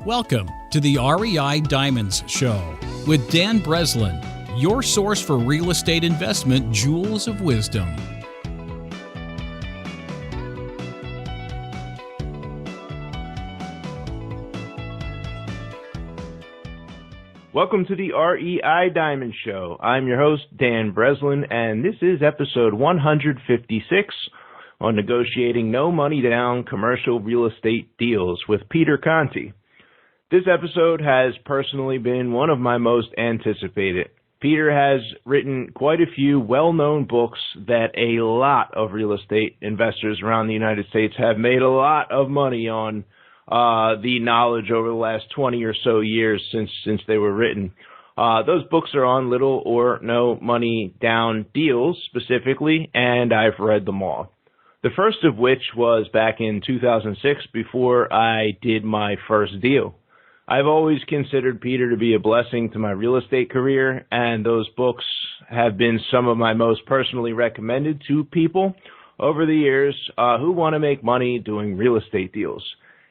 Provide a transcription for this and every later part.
Welcome to the REI Diamonds Show with Dan Breslin, your source for real estate investment jewels of wisdom. Welcome to the REI Diamond Show. I'm your host, Dan Breslin, and this is episode 156 on negotiating no money down commercial real estate deals with Peter Conti. This episode has personally been one of my most anticipated. Peter has written quite a few well-known books that a lot of real estate investors around the United States have made a lot of money on the knowledge over the last 20 or so years since they were written. Those books are on little or no money down deals specifically, and I've read them all. The first of which was back in 2006 before I did my first deal. I've always considered Peter to be a blessing to my real estate career, and those books have been some of my most personally recommended to people over the years who want to make money doing real estate deals.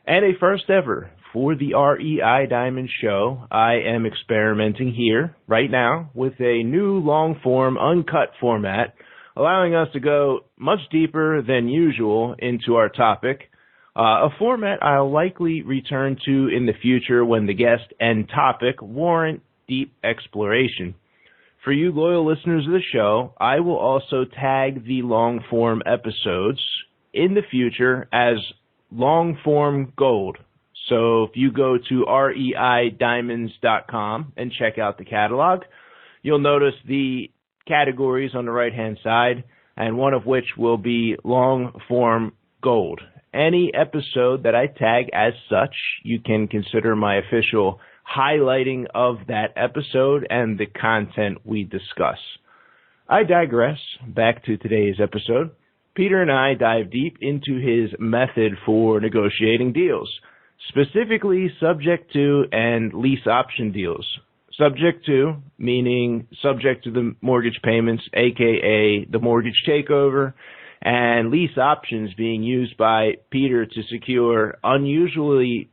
And a first ever for the REI Diamond Show, I am experimenting here right now with a new long-form uncut format, allowing us to go much deeper than usual into our topic. A format I'll likely return to in the future when the guest and topic warrant deep exploration. For you loyal listeners of the show, I will also tag the long-form episodes in the future as long-form gold. So if you go to reidiamonds.com and check out the catalog, you'll notice the categories on the right-hand side, and one of which will be long-form gold. Any episode that I tag as such, you can consider my official highlighting of that episode and the content we discuss. I digress. Back to today's episode. Peter and I dive deep into his method for negotiating deals, specifically subject to and lease option deals. Subject to, meaning subject to the mortgage payments, aka the mortgage takeover, and lease options being used by Peter to secure unusually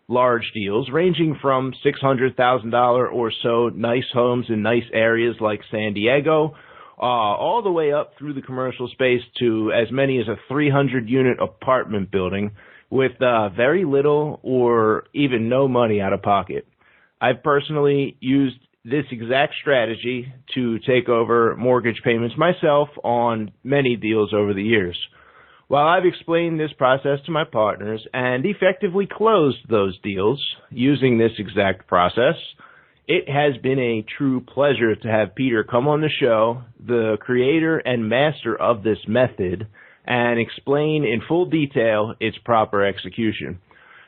large deals ranging from $600,000 or so nice homes in nice areas like San Diego, all the way up through the commercial space to as many as a 300-unit apartment building with very little or even no money out of pocket. I've personally used this exact strategy to take over mortgage payments myself on many deals over the years. While I've explained this process to my partners and effectively closed those deals using this exact process, it has been a true pleasure to have Peter come on the show, the creator and master of this method, and explain in full detail its proper execution.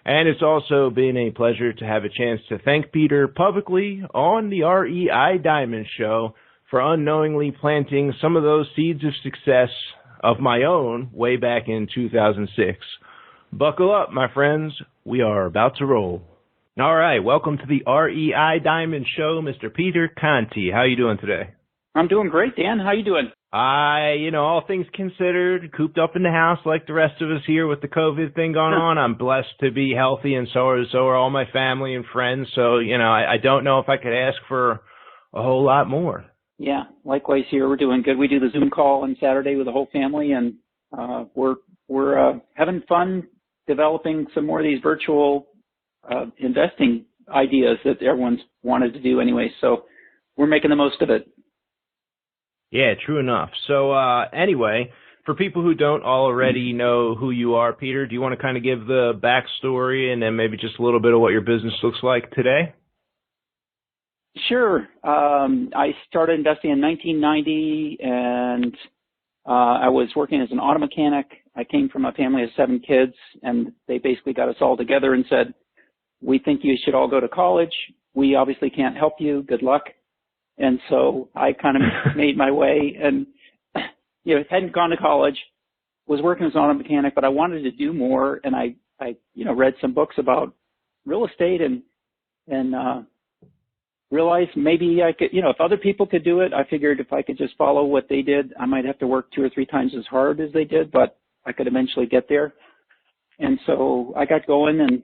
And it's also been a pleasure to have a chance to thank Peter publicly on the REI Diamond Show for unknowingly planting some of those seeds of success of my own way back in 2006. Buckle up, my friends. We are about to roll. All right, welcome to the REI Diamond Show, Mr. Peter Conti. How are you doing today? I'm doing great, Dan. How you doing? All things considered, cooped up in the house like the rest of us here with the COVID thing going on. I'm blessed to be healthy, and so are all my family and friends. So, I don't know if I could ask for a whole lot more. Yeah, likewise here. We're doing good. We do the Zoom call on Saturday with the whole family, and we're having fun developing some more of these virtual investing ideas that everyone's wanted to do anyway. So we're making the most of it. Yeah, true enough. So anyway, for people who don't already know who you are, Peter, do you want to kind of give the backstory and then maybe just a little bit of what your business looks like today? Sure. I started investing in 1990, and I was working as an auto mechanic. I came from a family of 7 kids, and they basically got us all together and said, "We think you should all go to college. We obviously can't help you. Good luck." And so I kind of made my way and, hadn't gone to college, was working as an auto mechanic, but I wanted to do more. And I read some books about real estate and realized maybe I could, if other people could do it, I figured if I could just follow what they did, I might have to work 2 or 3 times as hard as they did, but I could eventually get there. And so I got going and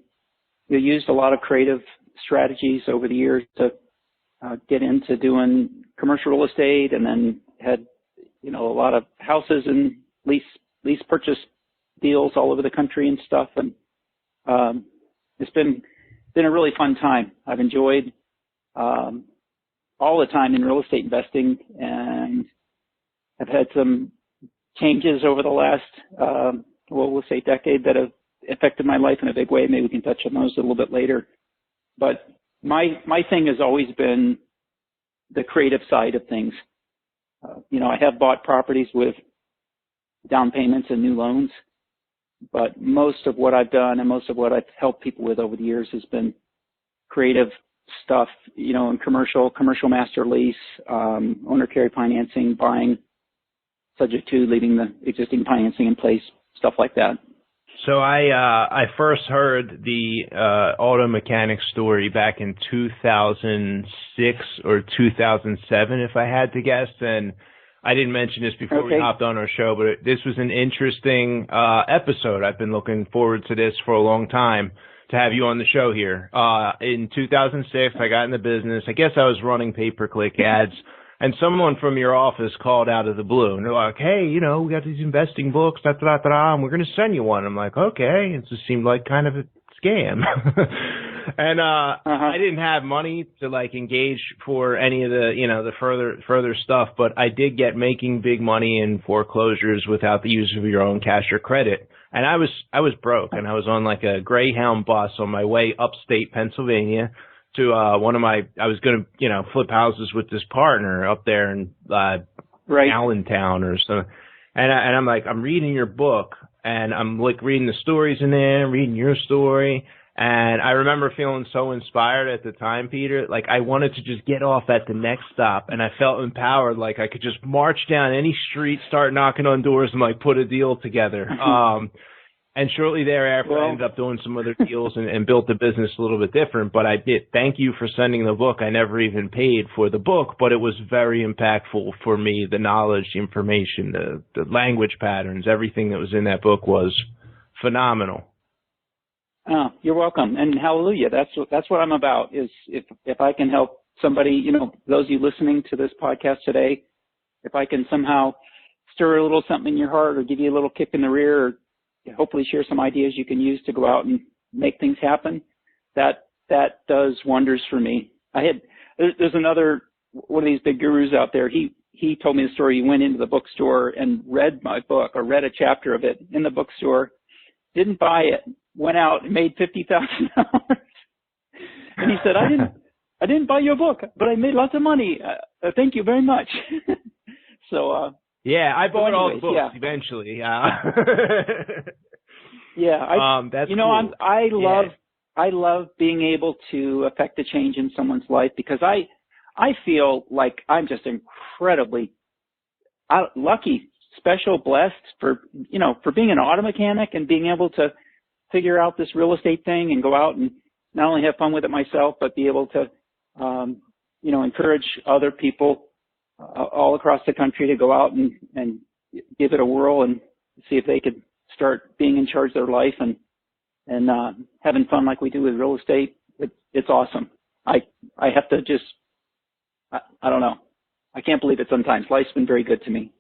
used a lot of creative strategies over the years to get into doing commercial real estate, and then had, a lot of houses and lease purchase deals all over the country and stuff. And it's been a really fun time. I've enjoyed all the time in real estate investing, and I've had some changes over the last, we'll say decade, that have affected my life in a big way. Maybe we can touch on those a little bit later. But my thing has always been the creative side of things. I have bought properties with down payments and new loans, but most of what I've done and most of what I've helped people with over the years has been creative stuff, in commercial master lease, owner carry financing, buying subject to, leaving the existing financing in place, stuff like that. So I first heard the auto mechanic story back in 2006 or 2007, if I had to guess. And I didn't mention this before we hopped on our show, but this was an interesting episode. I've been looking forward to this for a long time, to have you on the show here. In 2006, I got in the business. I guess I was running pay-per-click ads. And someone from your office called out of the blue, and they're like, hey, we got these investing books, and we're going to send you one. I'm like, okay. It just seemed like kind of a scam. And I didn't have money to engage for any of the, the further stuff, but I did get making big money in foreclosures without the use of your own cash or credit. And I was broke, and I was on a Greyhound bus on my way upstate Pennsylvania to I was going to, flip houses with this partner up there in Allentown or something. And I'm reading your book, and I'm reading the stories in there, reading your story. And I remember feeling so inspired at the time, Peter. I wanted to just get off at the next stop, and I felt empowered. I could just march down any street, start knocking on doors, and put a deal together. And shortly thereafter, I ended up doing some other deals and built the business a little bit different. But I did. Thank you for sending the book. I never even paid for the book, but it was very impactful for me. The knowledge, the information, the language patterns, everything that was in that book was phenomenal. Oh, you're welcome. And hallelujah. That's what I'm about, is if I can help somebody, those of you listening to this podcast today, if I can somehow stir a little something in your heart or give you a little kick in the rear, or hopefully share some ideas you can use to go out and make things happen, that does wonders for me. There's another one of these big gurus out there. He told me the story. He went into the bookstore and read my book, or read a chapter of it in the bookstore, didn't buy it, went out and made $50,000. And he said, I didn't buy your book, but I made lots of money. Thank you very much. So, yeah, I bought all the books eventually. That's cool. I love being able to affect a change in someone's life, because I feel like I'm just incredibly lucky, special, blessed for being an auto mechanic and being able to figure out this real estate thing and go out and not only have fun with it myself, but be able to, encourage other people all across the country to go out and give it a whirl and see if they could start being in charge of their life and having fun like we do with real estate. It's awesome. I have to just, I don't know. I can't believe it sometimes. Life's been very good to me.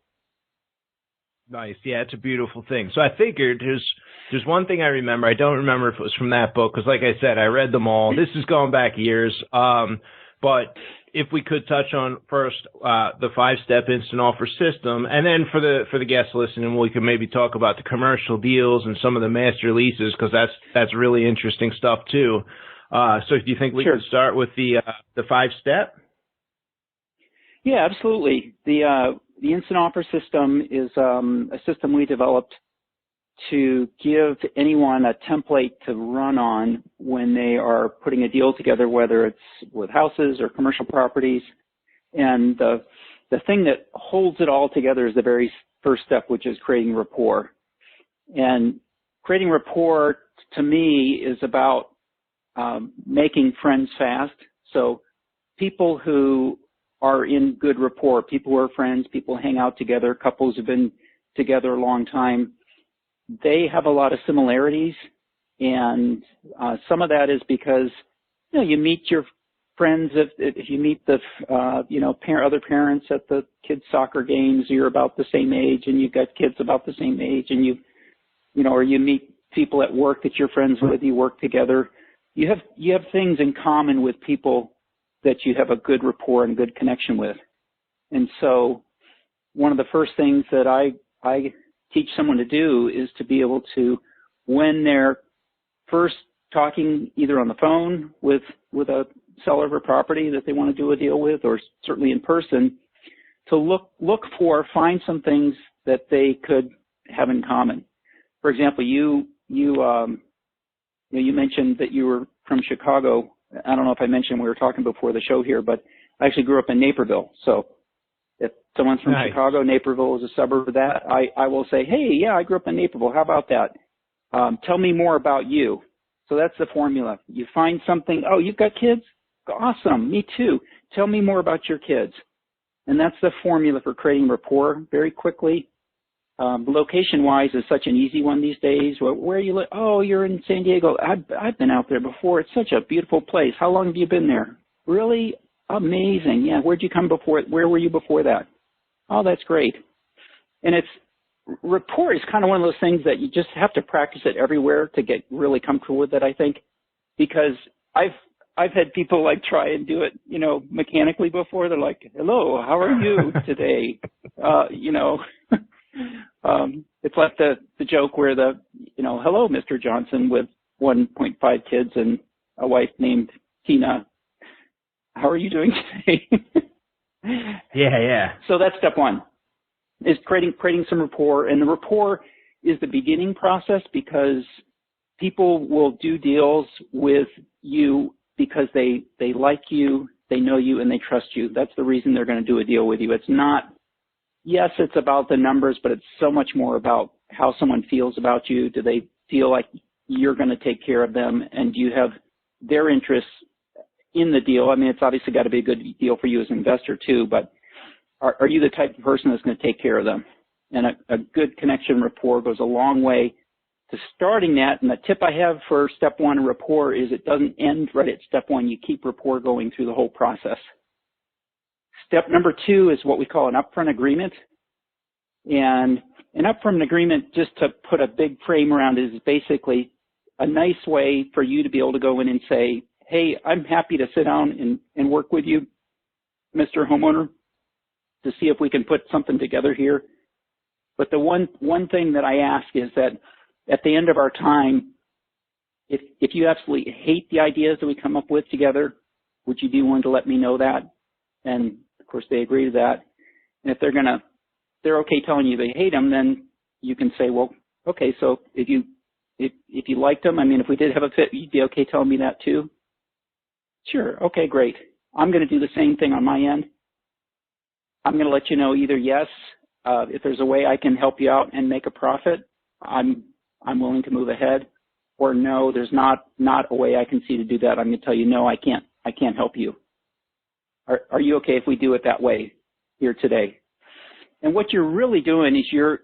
Nice. Yeah, it's a beautiful thing. So I figured there's one thing I remember. I don't remember if it was from that book, because like I said, I read them all. This is going back years. But if we could touch on first the 5-step instant offer system, and then for the guests listening, we could maybe talk about the commercial deals and some of the master leases, because that's really interesting stuff too. So do you think we could start with the 5-step? Yeah, absolutely. The instant offer system is a system we developed to give anyone a template to run on when they are putting a deal together, whether it's with houses or commercial properties. And the thing that holds it all together is the very first step, which is creating rapport. And creating rapport, to me, is about making friends fast. So people who are in good rapport, people who are friends, people who hang out together, couples who've been together a long time, they have a lot of similarities And some of that is because, you meet your friends, if you meet the, other parents at the kids' soccer games, you're about the same age and you've got kids about the same age, and or you meet people at work that you're friends with, you work together. You have things in common with people that you have a good rapport and good connection with. And so one of the first things that I teach someone to do is to be able to, when they're first talking either on the phone with a seller of a property that they want to do a deal with, or certainly in person, to find some things that they could have in common. For example, you mentioned that you were from Chicago. I don't know if I mentioned, we were talking before the show here, but I actually grew up in Naperville. So if someone's from Nice. Chicago, Naperville is a suburb of that, I will say, hey, yeah, I grew up in Naperville. How about that? Tell me more about you. So that's the formula. You find something, oh, you've got kids? Awesome, me too. Tell me more about your kids. And that's the formula for creating rapport very quickly. Location-wise is such an easy one these days. Where you live? Oh, you're in San Diego. I've been out there before. It's such a beautiful place. How long have you been there? Really? Amazing. Yeah, where'd you come before? Where were you before that? Oh, that's great. And rapport is kind of one of those things that you just have to practice it everywhere to get really comfortable with it, I think, because I've had people like try and do it, mechanically before. They're like, hello, how are you today? It's like the joke where hello, Mr. Johnson, with 1.5 kids and a wife named Tina. How are you doing today? Yeah. So that's step one, is creating some rapport. And the rapport is the beginning process, because people will do deals with you because they like you, they know you, and they trust you. That's the reason they're going to do a deal with you. It's not, yes, it's about the numbers, but it's so much more about how someone feels about you. Do they feel like you're going to take care of them, and do you have their interests in the deal? I mean, it's obviously got to be a good deal for you as an investor too, but are you the type of person that's going to take care of them? And a good connection rapport goes a long way to starting that. And the tip I have for step one in rapport is it doesn't end right at step one. You keep rapport going through the whole process. Step number two is what we call an upfront agreement. And an upfront agreement, just to put a big frame around it, is basically a nice way for you to be able to go in and say, hey, I'm happy to sit down and work with you, Mr. Homeowner, to see if we can put something together here. But the one thing that I ask is that at the end of our time, if you absolutely hate the ideas that we come up with together, would you be willing to let me know that? And of course they agree to that. And if they're okay telling you they hate them, then you can say, well, okay, so if you liked them, I mean, if we did have a fit, you'd be okay telling me that too? Sure. Okay, great. I'm going to do the same thing on my end. I'm going to let you know either yes, if there's a way I can help you out and make a profit, I'm willing to move ahead, or no, there's not a way I can see to do that. I'm going to tell you, no, I can't help you. Are you okay if we do it that way here today? And what you're really doing is you're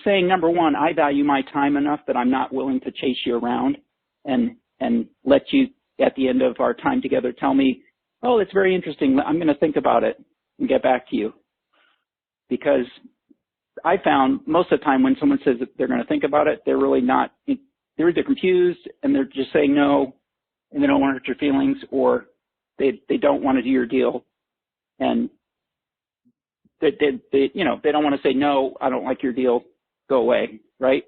saying, number one, I value my time enough that I'm not willing to chase you around and let you, at the end of our time together, tell me, oh, it's very interesting, I'm going to think about it and get back to you. Because I found most of the time when someone says that they're going to think about it, they're really not, they're either confused and they're just saying no and they don't want to hurt your feelings, or they don't want to do your deal, and they don't want to say, no, I don't like your deal, go away, right?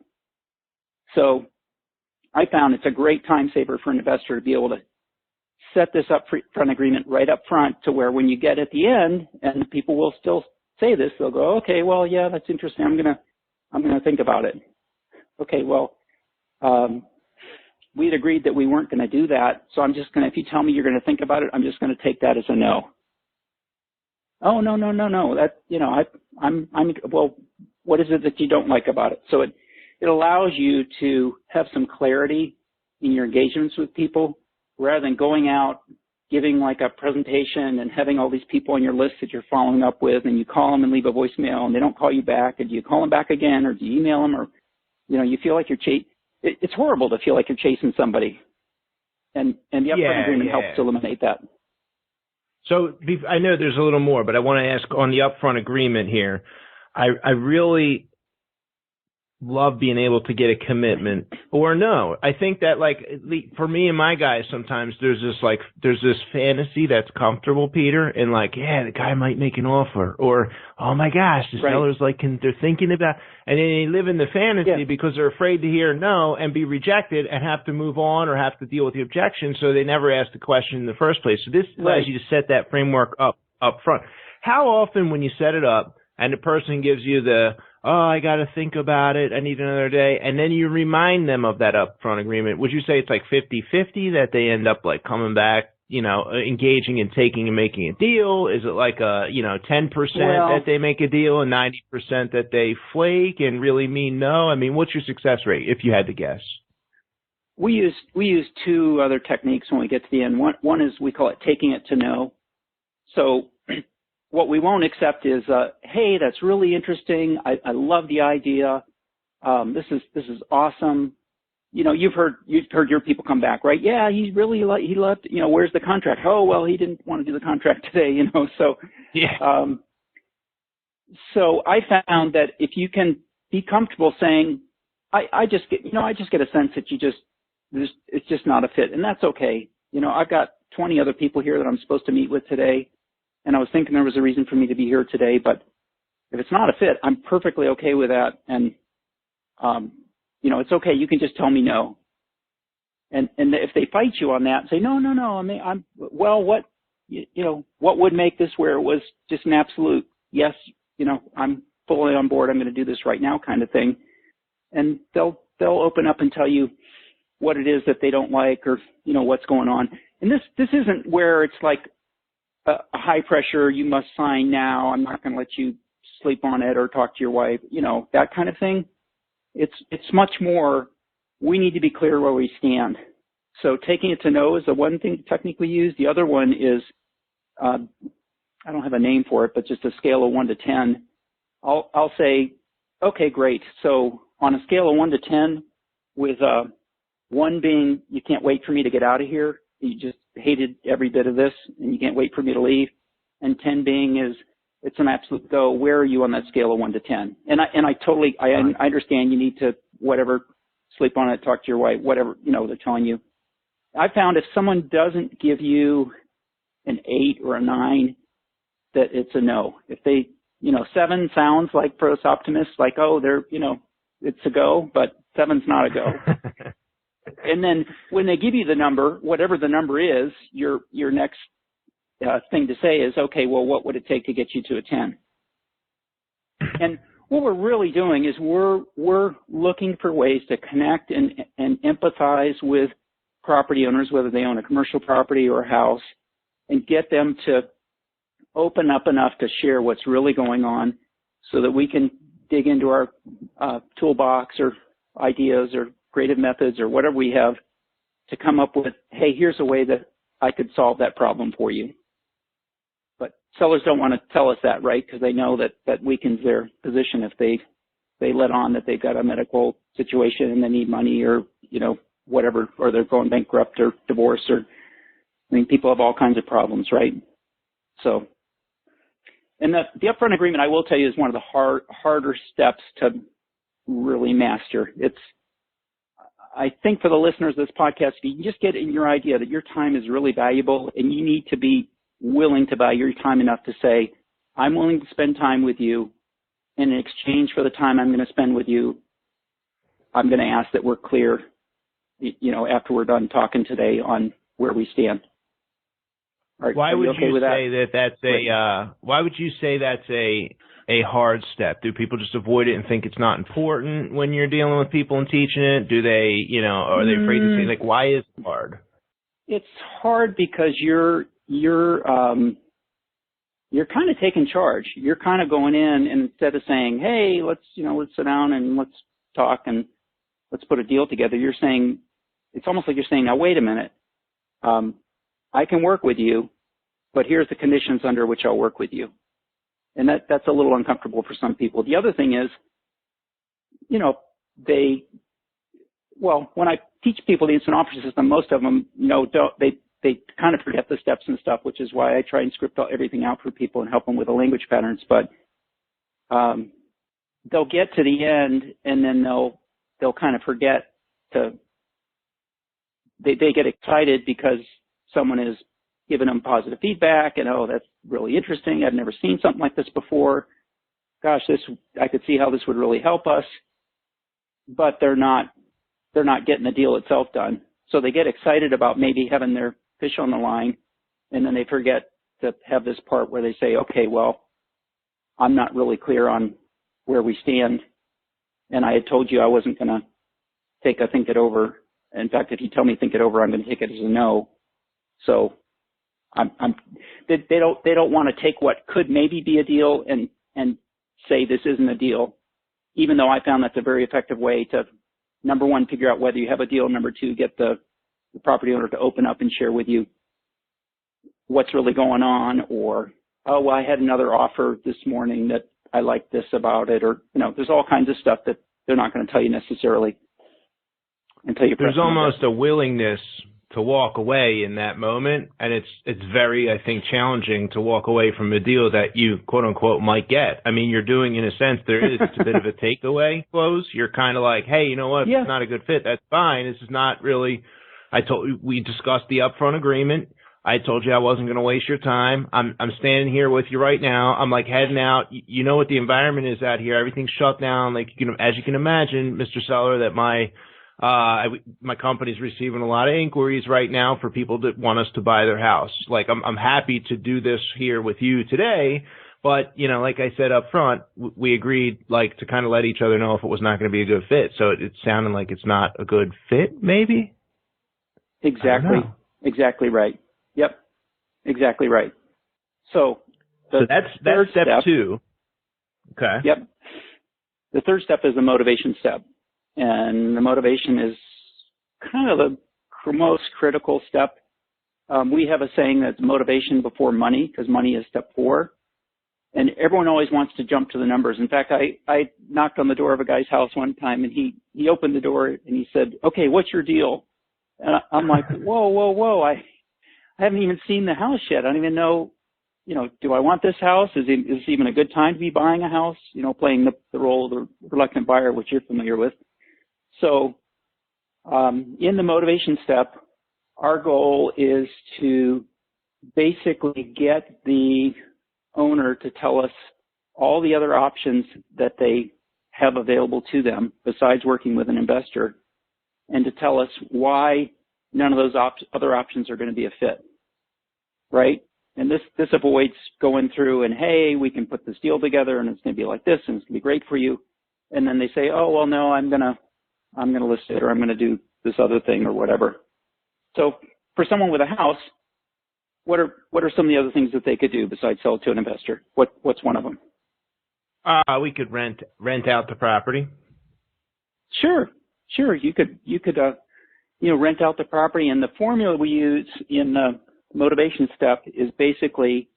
So I found it's a great time saver for an investor to be able to set this up front agreement right up front, to where when you get at the end, and people will still say this, they'll go, okay, well, yeah, that's interesting. I'm gonna think about it. Okay, well, we'd agreed that we weren't going to do that, so I'm just going to, if you tell me you're going to think about it, I'm just going to take that as a no. Oh, no. That, well, what is it that you don't like about it? So it allows you to have some clarity in your engagements with people, rather than going out, giving like a presentation and having all these people on your list that you're following up with, and you call them and leave a voicemail and they don't call you back, and do you call them back again, or do you email them, or, you feel like you're it's horrible to feel like you're chasing somebody. And the upfront agreement helps to eliminate that. So I know there's a little more, but I want to ask on the upfront agreement here. I really love being able to get a commitment or no. I think that like for me and my guys, sometimes there's this fantasy that's comfortable, Peter, and like, yeah, the guy might make an offer, or oh my gosh, the seller's like, they're thinking about, and then they live in the fantasy because they're afraid to hear no and be rejected and have to move on or have to deal with the objection, so they never ask the question in the first place. So this allows you to set that framework up front. How often when you set it up and the person gives you the, oh, I got to think about it, I need another day, and then you remind them of that upfront agreement, would you say it's like 50-50 that they end up like coming back, engaging and taking and making a deal? Is it like 10% that they make a deal and 90% that they flake and really mean no? I mean, what's your success rate if you had to guess? We use two other techniques when we get to the end. One is we call it taking it to no. So what we won't accept is, hey, that's really interesting. I love the idea. This is awesome. You've heard your people come back, right? Yeah, he loved, where's the contract? Oh, well, he didn't want to do the contract today, so. Yeah. So I found that if you can be comfortable saying, I just get a sense that it's just not a fit, and that's okay. I've got 20 other people here that I'm supposed to meet with today. And I was thinking there was a reason for me to be here today, but if it's not a fit, I'm perfectly okay with that. And, it's okay. You can just tell me no. And if they fight you on that, say, no. I mean, what would make this where it was just an absolute yes, I'm fully on board. I'm going to do this right now kind of thing. And they'll open up and tell you what it is that they don't like or, what's going on. And this isn't where it's like, a high pressure, you must sign now, I'm not going to let you sleep on it or talk to your wife, that kind of thing. It's much more, we need to be clear where we stand. So taking it to no is the one thing technique we use. The other one is, I don't have a name for it, but just a scale of 1 to 10. I'll say, okay, great. So on a scale of 1 to 10, with 1 being, you can't wait for me to get out of here, you just hated every bit of this and you can't wait for me to leave, and 10 being is it's an absolute go. Where are you on that scale of 1 to 10? And I understand you need to whatever, sleep on it, talk to your wife, whatever, they're telling you. I found if someone doesn't give you an 8 or a 9, that it's a no. If they, 7 sounds like for us optimists, like, oh, they're, it's a go, but 7's not a go. And then when they give you the number, whatever the number is, your next thing to say is, okay, well, what would it take to get you to a 10? And what we're really doing is we're looking for ways to connect and empathize with property owners, whether they own a commercial property or a house, and get them to open up enough to share what's really going on so that we can dig into our toolbox or ideas or creative methods or whatever we have to come up with, hey, here's a way that I could solve that problem for you. But sellers don't want to tell us that, right? Because they know that weakens their position if they let on that they've got a medical situation and they need money or, whatever, or they're going bankrupt or divorce or, people have all kinds of problems, right? So, and the upfront agreement, I will tell you, is one of the harder steps to really master. I think for the listeners of this podcast, if you can just get in your idea that your time is really valuable and you need to be willing to value your time enough to say, I'm willing to spend time with you, and in exchange for the time I'm going to spend with you, I'm going to ask that we're clear, after we're done talking today on where we stand. Right, why would you say that's a hard step? Do people just avoid it and think it's not important when you're dealing with people and teaching it? Do they, are they afraid to say, like, why is it hard? It's hard because you're kind of taking charge. You're kind of going in, and instead of saying, hey, let's sit down and let's talk and let's put a deal together, you're saying, it's almost like you're saying, now wait a minute. I can work with you, but here's the conditions under which I'll work with you. And that's a little uncomfortable for some people. The other thing is, well, when I teach people the instant offer system, most of them, they kind of forget the steps and stuff, which is why I try and script everything out for people and help them with the language patterns. But they'll get to the end, and then they'll kind of forget to. They get excited because someone is giving them positive feedback, and oh, that's really interesting. I've never seen something like this before. Gosh, I could see how this would really help us. But they're not getting the deal itself done. So they get excited about maybe having their fish on the line, and then they forget to have this part where they say, okay, well, I'm not really clear on where we stand, and I had told you I wasn't going to take a think it over. In fact, if you tell me think it over, I'm going to take it as a no. So they don't want to take what could maybe be a deal and say this isn't a deal, even though I found that's a very effective way to, number one, figure out whether you have a deal, number two, get the property owner to open up and share with you what's really going on, or, oh, well, I had another offer this morning that I like this about it, or, there's all kinds of stuff that they're not going to tell you necessarily until you press There's almost a willingness to walk away in that moment, and it's very, I think, challenging to walk away from a deal that you, quote unquote, might get. I mean, you're doing, in a sense, there is a bit of a takeaway close. You're kind of like, hey, you know what? Yeah. It's not a good fit. That's fine. This is not really. We discussed the upfront agreement. I told you I wasn't going to waste your time. I'm standing here with you right now. I'm like heading out. You know what the environment is out here. Everything's shut down. Like as you can imagine, Mr. Seller, that my company's receiving a lot of inquiries right now for people that want us to buy their house. Like I'm happy to do this here with you today, but like I said up front, we agreed to kind of let each other know if it was not going to be a good fit. So it's sounding like it's not a good fit, maybe. Exactly right. Yep. Exactly right. So that's step two. Okay. Yep. The third step is the motivation step. And the motivation is kind of the most critical step. We have a saying that's motivation before money, because money is step 4. And everyone always wants to jump to the numbers. In fact, I knocked on the door of a guy's house one time, and he opened the door and he said, okay, what's your deal? And I'm like, whoa. I haven't even seen the house yet. I don't even know, do I want this house? Is it even a good time to be buying a house? Playing the role of the reluctant buyer, which you're familiar with. So in the motivation step, our goal is to basically get the owner to tell us all the other options that they have available to them besides working with an investor, and to tell us why none of those other options are going to be a fit, right? And this avoids going through and, hey, we can put this deal together and it's going to be like this and it's going to be great for you. And then they say, oh, well, no, I'm going to list it, or I'm going to do this other thing or whatever. So for someone with a house, what are some of the other things that they could do besides sell it to an investor? What's one of them? We could rent out the property. Sure. You could rent out the property, and the formula we use in the motivation step is basically,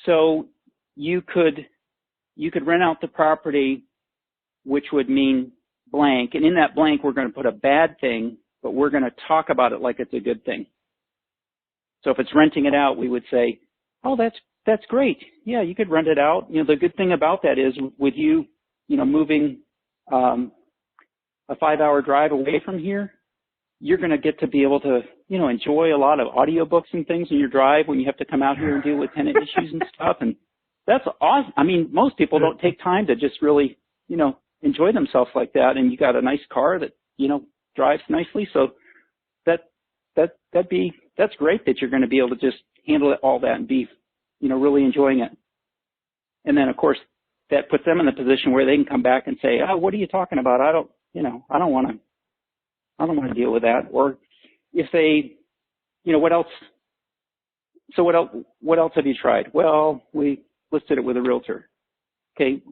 so you could rent out the property, which would mean blank, and in that blank we're going to put a bad thing, but we're going to talk about it like it's a good thing. So if it's renting it out, we would say, oh, that's great. Yeah, you could rent it out. The good thing about that is with you, moving a 5-hour drive away from here, you're going to get to be able to, enjoy a lot of audiobooks and things in your drive when you have to come out here and deal with tenant issues and stuff. And that's awesome. I mean, most people don't take time to just really, enjoy themselves like that. And you got a nice car that, drives nicely. So that's great that you're going to be able to just handle all that and be, really enjoying it. And then of course that puts them in the position where they can come back and say, oh, what are you talking about? I don't want to deal with that. Or if they, what else? So what else have you tried? Well, we listed it with a realtor. Okay.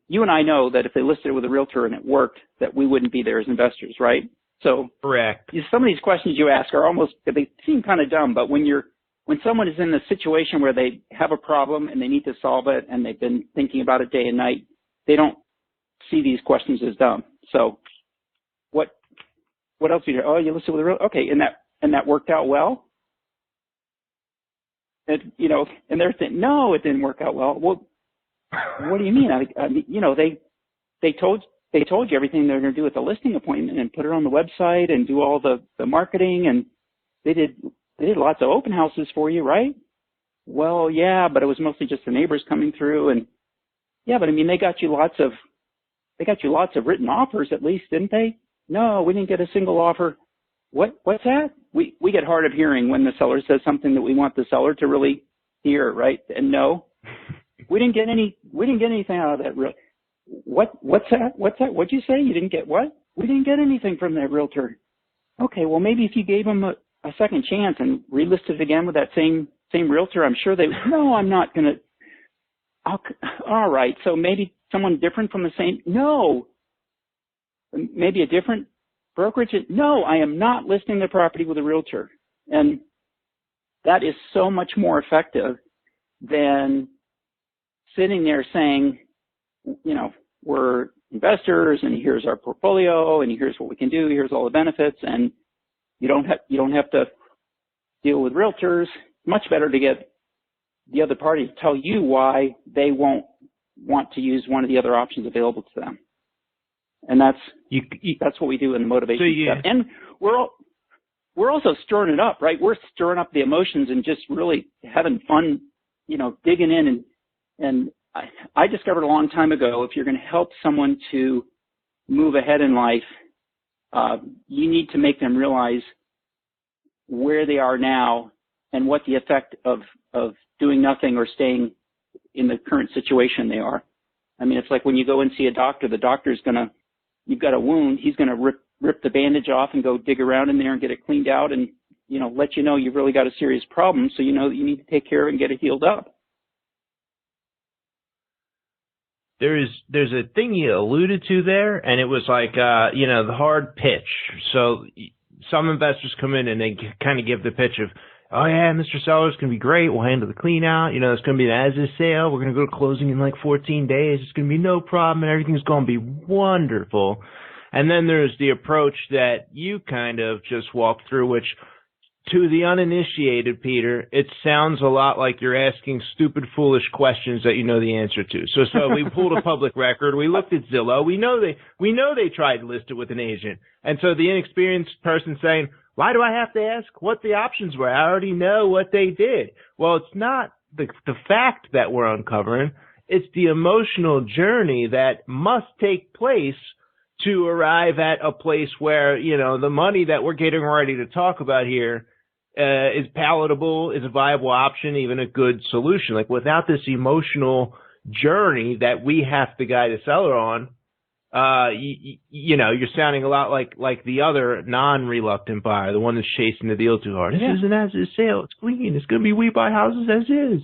You and I know that if they listed it with a realtor and it worked, that we wouldn't be there as investors, right? So correct. Some of these questions you ask are they seem kind of dumb, but when someone is in the situation where they have a problem and they need to solve it and they've been thinking about it day and night, they don't see these questions as dumb. So what else do you hear? Oh, you listed with a real, okay, and that worked out well? And, you know, and they're saying, no, it didn't work out well. Well, what do you mean? I mean, you know, they told you everything they're going to do at the listing appointment and put it on the website and do all the marketing, and they did lots of open houses for you, right? Well, yeah, but it was mostly just the neighbors coming through, and yeah, but I mean, they got you lots of written offers at least, didn't they? No, we didn't get a single offer. What's that? We get hard of hearing when the seller says something that we want the seller to really hear, right? And no, we didn't get anything out of that. What's that? What'd you say? You didn't get what? We didn't get anything from that realtor. Okay, well, maybe if you gave them a second chance and relisted it again with that same realtor, I'm sure no, I'm not going to. All right, so maybe someone different from the same, no. Maybe a different brokerage? No, I am not listing the property with a realtor. And that is so much more effective than sitting there saying, you know, we're investors and here's our portfolio and here's what we can do, here's all the benefits, and you don't have to deal with realtors. Much better to get the other party to tell you why they won't want to use one of the other options available to them. And that's what we do in the motivation step. And we're also stirring it up, right? We're stirring up the emotions and just really having fun, you know, digging in. And I discovered a long time ago, if you're going to help someone to move ahead in life, you need to make them realize where they are now and what the effect of doing nothing or staying in the current situation they are. I mean, it's like when you go and see a doctor, the doctor's you've got a wound, he's going to rip the bandage off and go dig around in there and get it cleaned out and, you know, let you know you've really got a serious problem, so you know that you need to take care of it and get it healed up. There's a thing you alluded to there, and it was like, you know, the hard pitch. So some investors come in and they kind of give the pitch of, oh yeah, Mr. Seller's going to be great. We'll handle the clean out. You know, it's going to be an as-is sale. We're going to go to closing in like 14 days. It's going to be no problem and everything's going to be wonderful. And then there's the approach that you kind of just walked through, which to the uninitiated, Peter, it sounds a lot like you're asking stupid, foolish questions that you know the answer to. So we pulled a public record. We looked at Zillow. We know they tried to list it with an agent. And so the inexperienced person saying, why do I have to ask what the options were? I already know what they did. Well, it's not the fact that we're uncovering. It's the emotional journey that must take place to arrive at a place where, you know, the money that we're getting ready to talk about here is palatable, is a viable option, even a good solution. Like without this emotional journey that we have to guide a seller on, you know, you're sounding a lot like the other non-reluctant buyer, the one that's chasing the deal too hard. This is an as-is sale. It's clean. It's going to be we buy houses as is.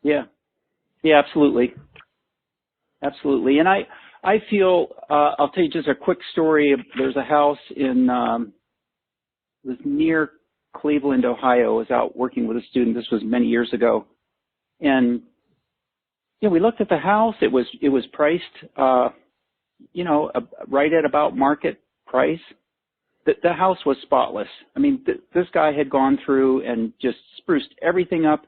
Yeah. Yeah, absolutely. Absolutely. And I feel, I'll tell you just a quick story. There's a house in, it was near Cleveland, Ohio. I was out working with a student. This was many years ago. And yeah, we looked at the house. It was priced, you know, right at about market price. The house was spotless. I mean, this guy had gone through and just spruced everything up.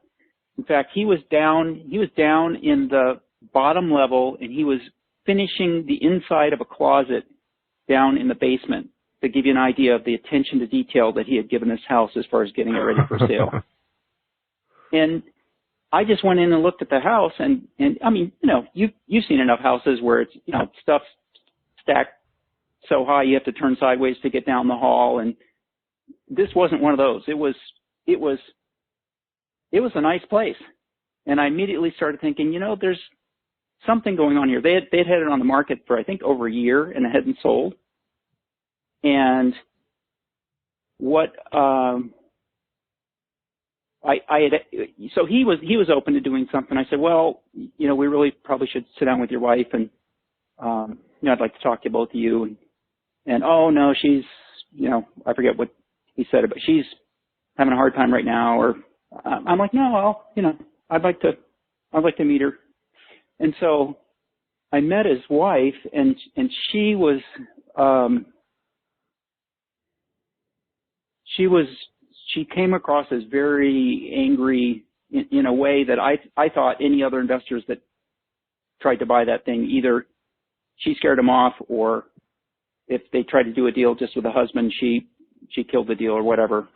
In fact, he was down in the bottom level, and he was finishing the inside of a closet down in the basement to give you an idea of the attention to detail that he had given this house as far as getting it ready for sale. And I just went in and looked at the house, and I mean, you know, you've seen enough houses where it's, you know, stuff stacked so high you have to turn sideways to get down the hall, and this wasn't one of those. It was a nice place. And I immediately started thinking, you know, there's something going on here. They'd had it on the market for, I think, over a year, and it hadn't sold. And what so he was open to doing something. I said, well, you know, we really probably should sit down with your wife, and you know, I'd like to talk to both of you. And oh no, she's, you know, I forget what he said, but she's having a hard time right now. Or I'm like, no, you know, I'd like to meet her. And so I met his wife, and she was she came across as very angry in a way that I thought any other investors that tried to buy that thing, either she scared him off, or if they tried to do a deal just with a husband, she killed the deal or whatever.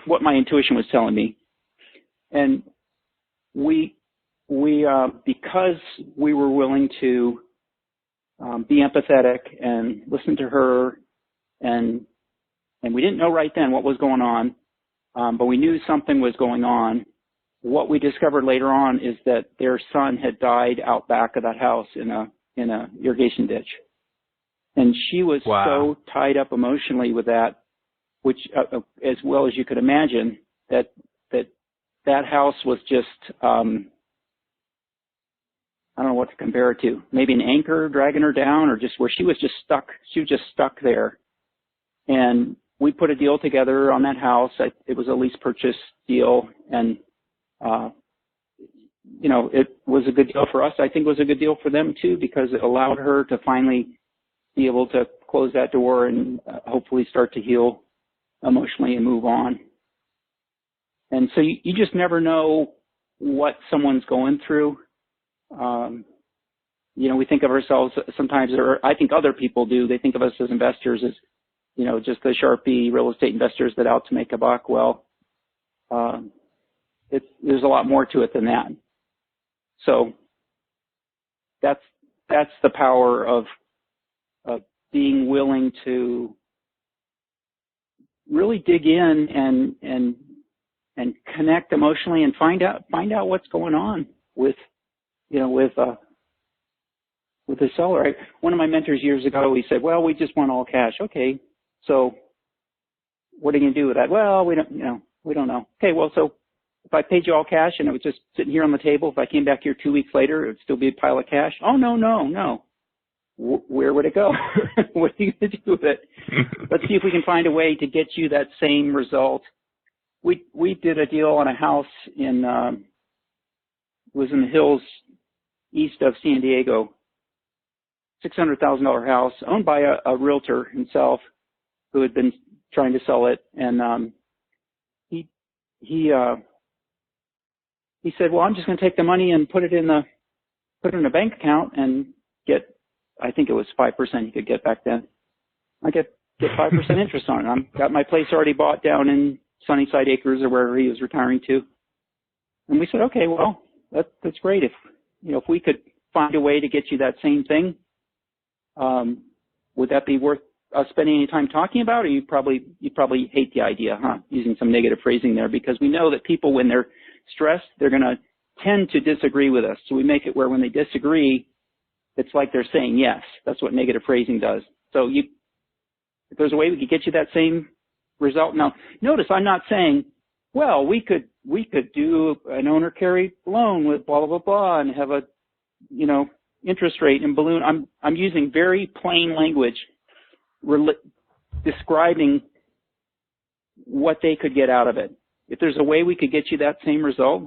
What my intuition was telling me. And we because we were willing to be empathetic and listen to her, and we didn't know right then what was going on, but we knew something was going on. What we discovered later on is that their son had died out back of that house in a irrigation ditch, and she was so tied up emotionally with that, which as well as you could imagine, that house was just I don't know what to compare it to. Maybe an anchor dragging her down, or just where she was just stuck. She was just stuck there. And we put a deal together on that house. It was a lease purchase deal, and it was a good deal for us. I think it was a good deal for them too, because it allowed her to finally be able to close that door and hopefully start to heal emotionally and move on. And so you just never know what someone's going through. We think of ourselves sometimes, or I think other people do, they think of us as investors as, just the Sharpie real estate investors that out to make a buck. Well, there's a lot more to it than that. So that's the power of being willing to really dig in and connect emotionally and find out what's going on with the seller. One of my mentors years ago, he said, well, we just want all cash. Okay. So what are you going to do with that? Well, we don't know. Okay. Well, so if I paid you all cash and it was just sitting here on the table, if I came back here 2 weeks later, it would still be a pile of cash. Oh, no. Where would it go? What are you going to do with it? Let's see if we can find a way to get you that same result. We did a deal on a house it was in the hills east of San Diego, $600,000 house owned by a realtor himself who had been trying to sell it. And he said, well, I'm just going to take the money and put it in a bank account and get, I think it was 5% he could get back then. I get 5% interest on it. I've got my place already bought down in Sunnyside Acres or wherever he was retiring to. And we said, okay, well, that's great. If we could find a way to get you that same thing, would that be worth us spending any time talking about? Or you'd probably hate the idea, huh? Using some negative phrasing there, because we know that people, when they're stressed, they're going to tend to disagree with us. So we make it where when they disagree, it's like they're saying yes. That's what negative phrasing does. So if there's a way we could get you that same result. Now, notice I'm not saying, well, we could do an owner carry loan with blah, blah, blah, blah, and have a, interest rate and balloon. I'm using very plain language describing what they could get out of it. If there's a way we could get you that same result,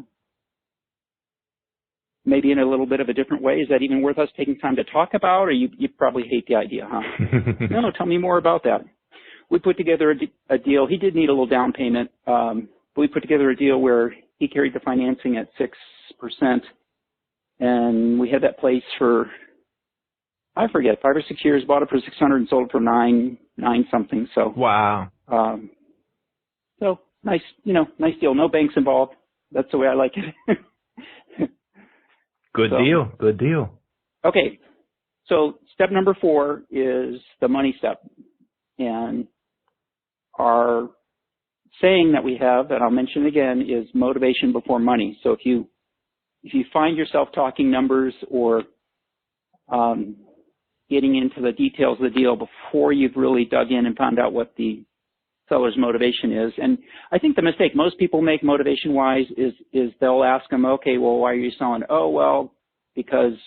maybe in a little bit of a different way, is that even worth us taking time to talk about, or you probably hate the idea, huh? No, tell me more about that. We put together a deal. He did need a little down payment. But we put together a deal where he carried the financing at 6%, and we had that place for, I forget, 5 or 6 years. Bought it for $600 and sold it for nine something. So wow. So nice deal. No banks involved. That's the way I like it. Good deal. Okay. So step number 4 is the money step, and our saying that we have, and I'll mention again, is motivation before money. So if you find yourself talking numbers or getting into the details of the deal before you've really dug in and found out what the seller's motivation is, and I think the mistake most people make motivation-wise is they'll ask them, okay, well, why are you selling? Oh, well, because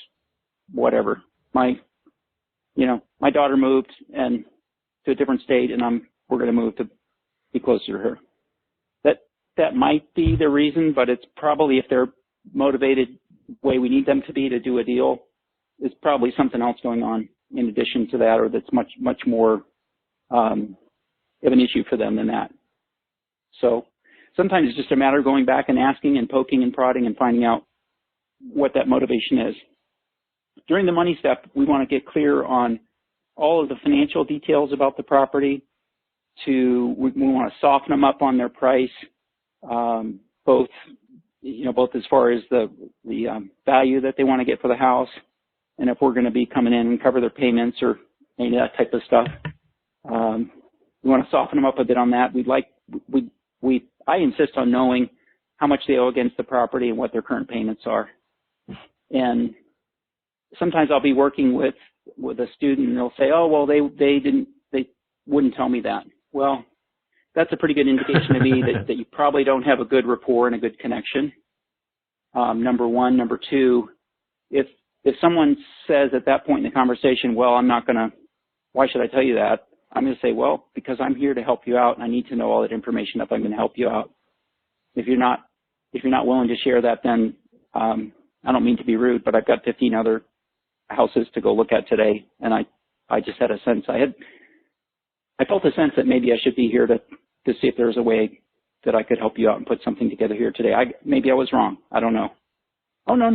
whatever. My daughter moved and to a different state, and we're going to move to be closer to her. That might be the reason, but it's probably, if they're motivated way we need them to be to do a deal, is probably something else going on in addition to that, or that's much more of an issue for them than that. So sometimes it's just a matter of going back and asking and poking and prodding and finding out what that motivation is. During the money step, we want to get clear on all of the financial details about the property. We want to soften them up on their price, both as far as the value that they want to get for the house, and if we're going to be coming in and cover their payments or any of that type of stuff. We want to soften them up a bit on that. I insist on knowing how much they owe against the property and what their current payments are. And sometimes I'll be working with a student and they'll say, oh, well, they wouldn't tell me that. Well, that's a pretty good indication to me that you probably don't have a good rapport and a good connection. Number one. Number two, if someone says at that point in the conversation, well, why should I tell you that? I'm going to say, well, because I'm here to help you out and I need to know all that information if I'm going to help you out. If you're not willing to share that, then I don't mean to be rude, but I've got 15 other houses to go look at today, and I just had a sense. I felt a sense that maybe I should be here to see if there was a way that I could help you out and put something together here today. Maybe I was wrong. I don't know. Oh no,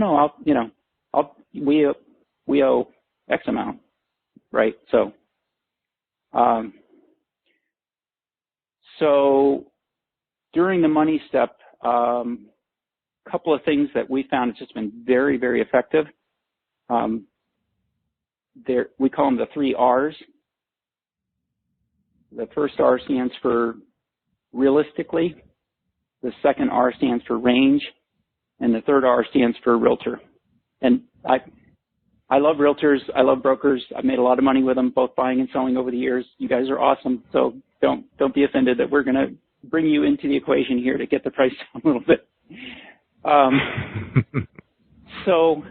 we owe X amount, right? So during the money step, couple of things that we found has just been very, very effective. We call them the 3 R's. The first R stands for realistically. The second R stands for range. And the third R stands for realtor. And I love realtors. I love brokers. I've made a lot of money with them, both buying and selling over the years. You guys are awesome. So don't be offended that we're going to bring you into the equation here to get the price down a little bit. So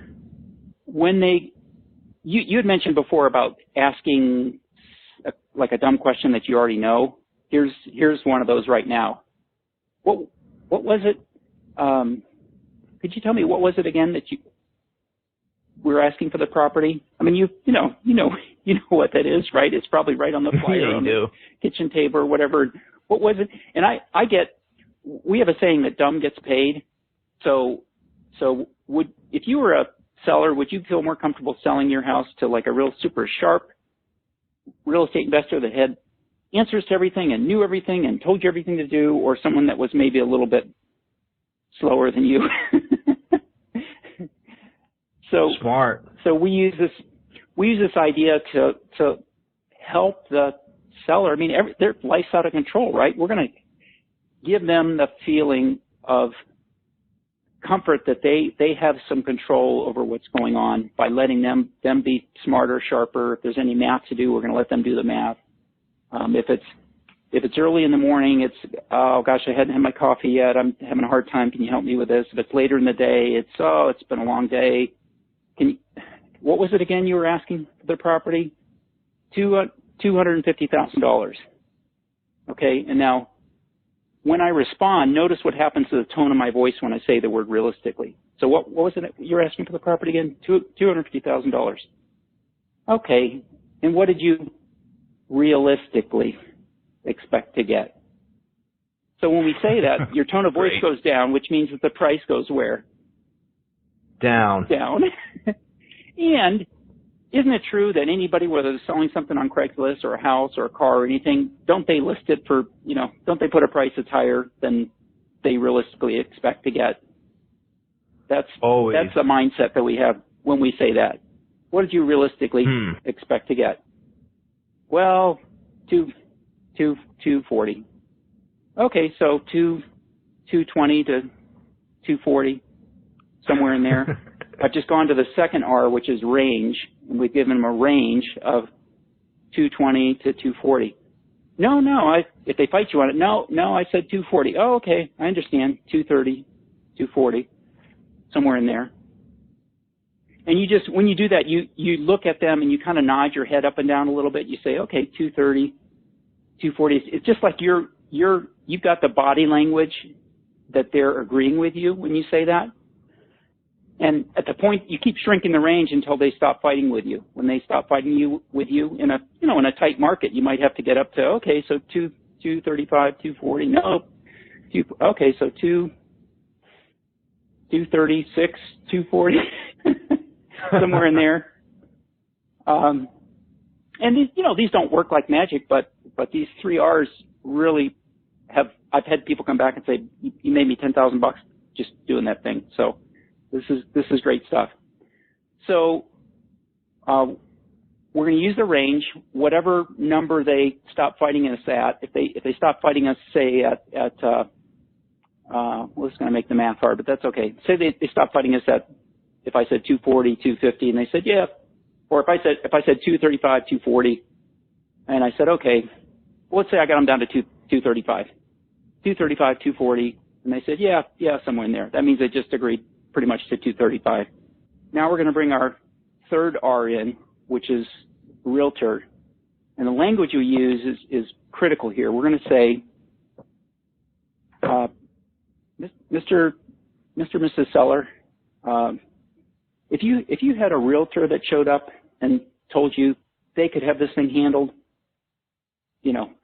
when you had mentioned before about asking like a dumb question that you already know. Here's one of those right now. What was it? Could you tell me what was it again that you were asking for the property? I mean, you know what that is, right? It's probably right on the flyer on the kitchen table or whatever. What was it? And we have a saying that dumb gets paid. So if you were a seller, would you feel more comfortable selling your house to like a real super sharp real estate investor that had answers to everything and knew everything and told you everything to do, or someone that was maybe a little bit slower than you? So smart. So we use this idea to help the seller. I mean, their life's out of control, right? We're going to give them the feeling of comfort that they have some control over what's going on by letting them be smarter, sharper. If there's any math to do, we're going to let them do the math. If it's early in the morning, it's, oh gosh, I hadn't had my coffee yet. I'm having a hard time. Can you help me with this? If it's later in the day, it's been a long day. What was it again you were asking for the property? $250,000. Okay, and now when I respond, notice what happens to the tone of my voice when I say the word realistically. So what was it you were asking for the property again? $250,000. Okay, and what did you realistically expect to get? So when we say that, your tone of voice goes down, which means that the price goes where? Down. And isn't it true that anybody, whether they're selling something on Craigslist or a house or a car or anything, don't they list it for, don't they put a price that's higher than they realistically expect to get? That's the mindset that we have when we say that. What did you realistically expect to get? Well, 240. Okay, so 220 to 240, somewhere in there. I've just gone to the second R, which is range, and we've given them a range of 220 to 240. No, if they fight you on it, no, I said 240. Oh, okay, I understand. 230, 240, somewhere in there. And when you do that, you look at them and you kind of nod your head up and down a little bit. You say, okay, 230, 240. It's just like you've got the body language that they're agreeing with you when you say that. And at the point, you keep shrinking the range until they stop fighting with you. When they stop fighting with you in a, in a tight market, you might have to get up to, okay, so 235, 240, no, okay, so 236, 240, somewhere in there. And these, these don't work like magic, but these 3 R's really I've had people come back and say, you made me $10,000 just doing that thing. So this is great stuff. So, we're going to use the range, whatever number they stop fighting us at. If they stop fighting us, say it's going to make the math hard, but that's okay. Say they stop fighting us at, if I said 240, 250, and they said, yeah. Or if I said 235, 240, and I said, okay, well, let's say I got them down to 235, 240, and they said, yeah, somewhere in there. That means they just agreed pretty much to 235. Now we're going to bring our third R in, which is realtor, and the language we use is critical here. We're going to say, Mr. Mrs. Seller, if you had a realtor that showed up and told you they could have this thing handled,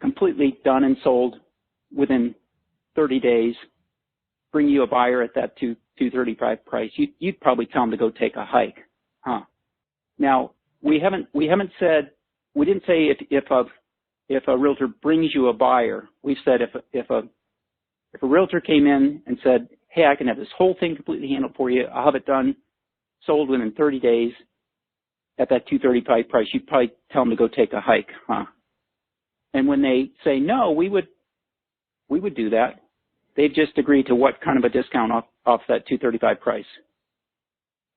completely done and sold within 30 days, bring you a buyer at that 235 price, you'd probably tell them to go take a hike, huh? Now we didn't say if a realtor brings you a buyer. We've said if a realtor came in and said, hey, I can have this whole thing completely handled for you, I'll have it done, sold within 30 days at that 235 price, you'd probably tell them to go take a hike, huh? And when they say no, we would do that. They've just agreed to what kind of a discount off that 235 price?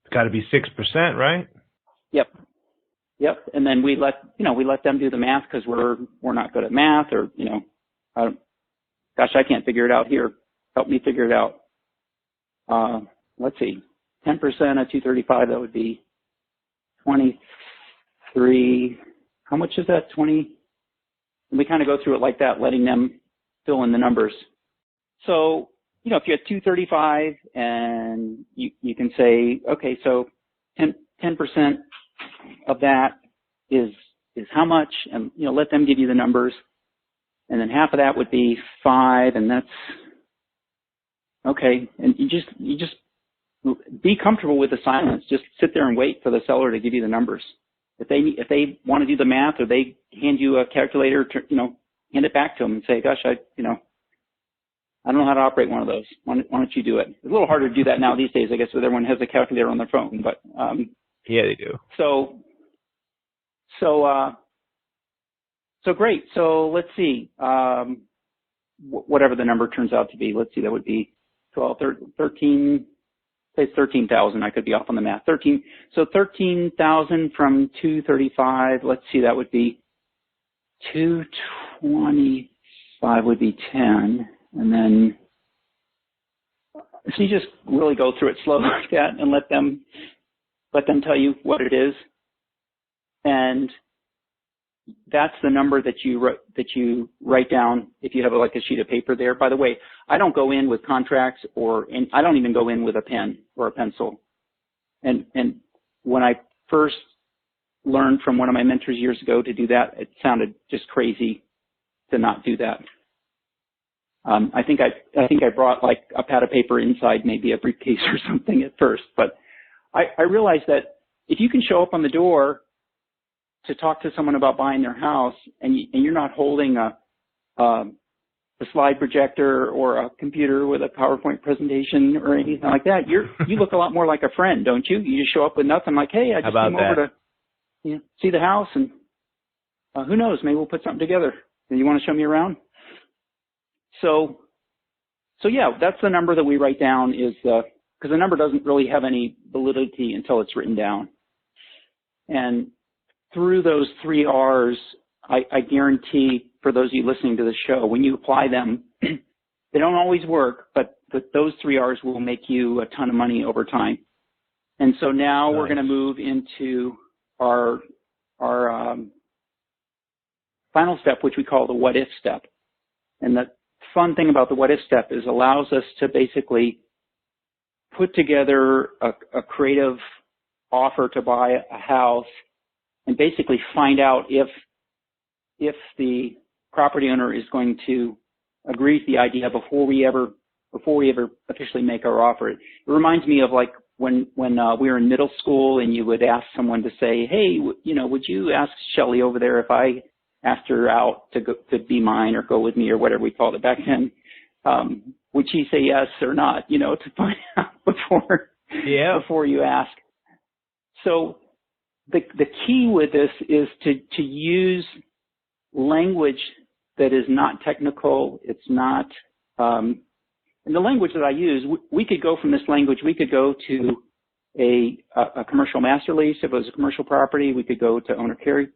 It's got to be 6%, right? Yep. And then we let them do the math because we're not good at math, or gosh, I can't figure it out here. Help me figure it out. Let's see, 10% of 235, that would be 23. How much is that? 20. And we kind of go through it like that, letting them fill in the numbers. So, if you had 235 and you can say, okay, so 10% of that is how much, and, let them give you the numbers. And then half of that would be 5, and that's okay. And you just be comfortable with the silence. Just sit there and wait for the seller to give you the numbers. If they want to do the math, or they hand you a calculator, hand it back to them and say, gosh, I don't know how to operate one of those. Why don't you do it? It's a little harder to do that now these days, I guess, with everyone has a calculator on their phone, but, yeah, they do. So great. So let's see, whatever the number turns out to be. Let's see, that would be 12, 13, say 13,000. I could be off on the math. 13. So 13,000 from 235. Let's see, that would be 225 would be 10. And then, so you just really go through it slow like that and let them tell you what it is. And that's the number that you write down if you have like a sheet of paper there. By the way, I don't go in with contracts, and I don't even go in with a pen or a pencil. And when I first learned from one of my mentors years ago to do that, it sounded just crazy to not do that. I think I brought like a pad of paper inside, maybe a briefcase or something at first, but I realized that if you can show up on the door to talk to someone about buying their house, and you're not holding a slide projector or a computer with a PowerPoint presentation or anything like that, you look a lot more like a friend, don't you? You just show up with nothing, like, hey, I just came over to see the house, and who knows, maybe we'll put something together. You want to show me around? So yeah, that's the number that we write down, is because the number doesn't really have any validity until it's written down. And through those 3 R's, I guarantee, for those of you listening to the show, when you apply them, they don't always work, but those 3 R's will make you a ton of money over time. And so now We're going to move into our final step, which we call the what if step. And the fun thing about the what if step is allows us to basically put together a creative offer to buy a house and basically find out if the property owner is going to agree to the idea before we ever officially make our offer. It reminds me of like when we were in middle school and you would ask someone to say, hey, would you ask Shelley over there if I asked her out to be mine or go with me or whatever we called it back then? Would she say yes or not, to find out before you ask. So the key with this is to use language that is not technical. It's not, and the language that I use, we could go from this language, we could go to a commercial master lease if it was a commercial property. We could go to owner carry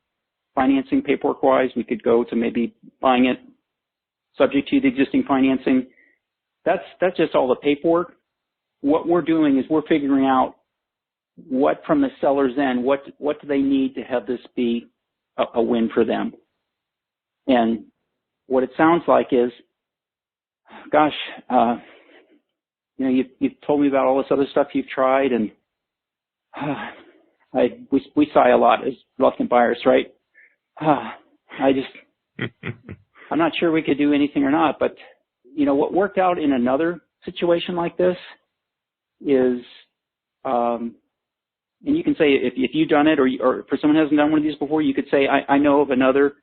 financing paperwork-wise. We could go to maybe buying it subject to the existing financing. That's just all the paperwork. What we're doing is we're figuring out what from the seller's end, what do they need to have this be a win for them. And what it sounds like is, gosh, you've told me about all this other stuff you've tried, and we sigh a lot as reluctant buyers, right? I'm not sure we could do anything or not, but what worked out in another situation like this is, and you can say if you've done it or for someone who hasn't done one of these before, you could say, I know of another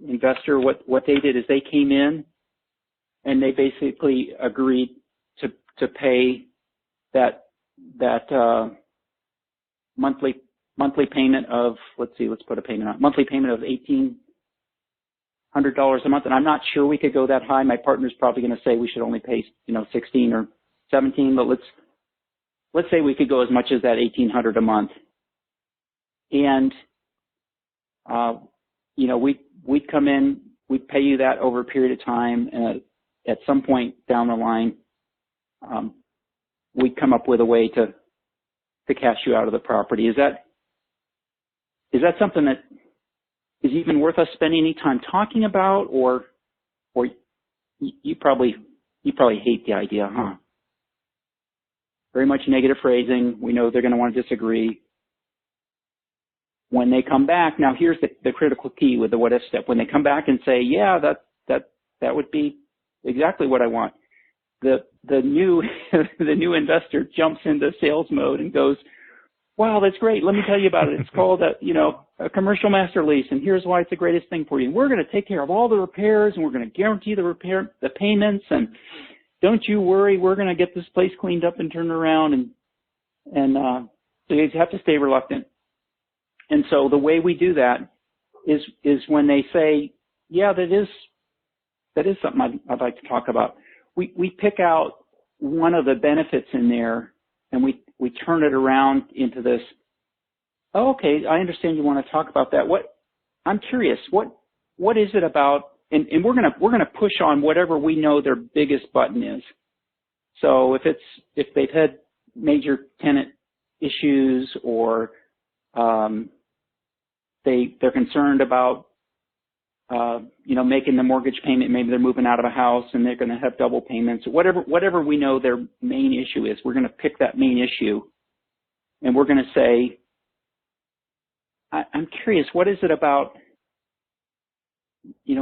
investor. What they did is they came in and they basically agreed to pay that monthly payment of, let's put a payment on, monthly payment of $1,800 a month. And I'm not sure we could go that high. My partner's probably going to say we should only pay, 16 or 17, but let's say we could go as much as that $1,800 a month. And, we'd come in, we'd pay you that over a period of time. And at some point down the line, we'd come up with a way to cash you out of the property. Is that something that is even worth us spending any time talking about, or you probably hate the idea, huh? Very much negative phrasing. We know they're going to want to disagree. When they come back, now here's the critical key with the what if step. When they come back and say, yeah, that would be exactly what I want, the new the new investor jumps into sales mode and goes, wow, that's great. Let me tell you about it. It's called a commercial master lease, and here's why it's the greatest thing for you. We're going to take care of all the repairs, and we're going to guarantee the payments, and don't you worry, we're going to get this place cleaned up and turned around, and so you have to stay reluctant. And so the way we do that is when they say, yeah, that is something I'd like to talk about. We pick out one of the benefits in there, and we turn it around into this, oh, okay, I understand you want to talk about that. I'm curious, what is it about, and we're gonna push on whatever we know their biggest button is. So if they've had major tenant issues, or they're concerned about making the mortgage payment, maybe they're moving out of a house and they're going to have double payments, whatever we know their main issue is, we're going to pick that main issue and we're going to say, I'm curious, what is it about,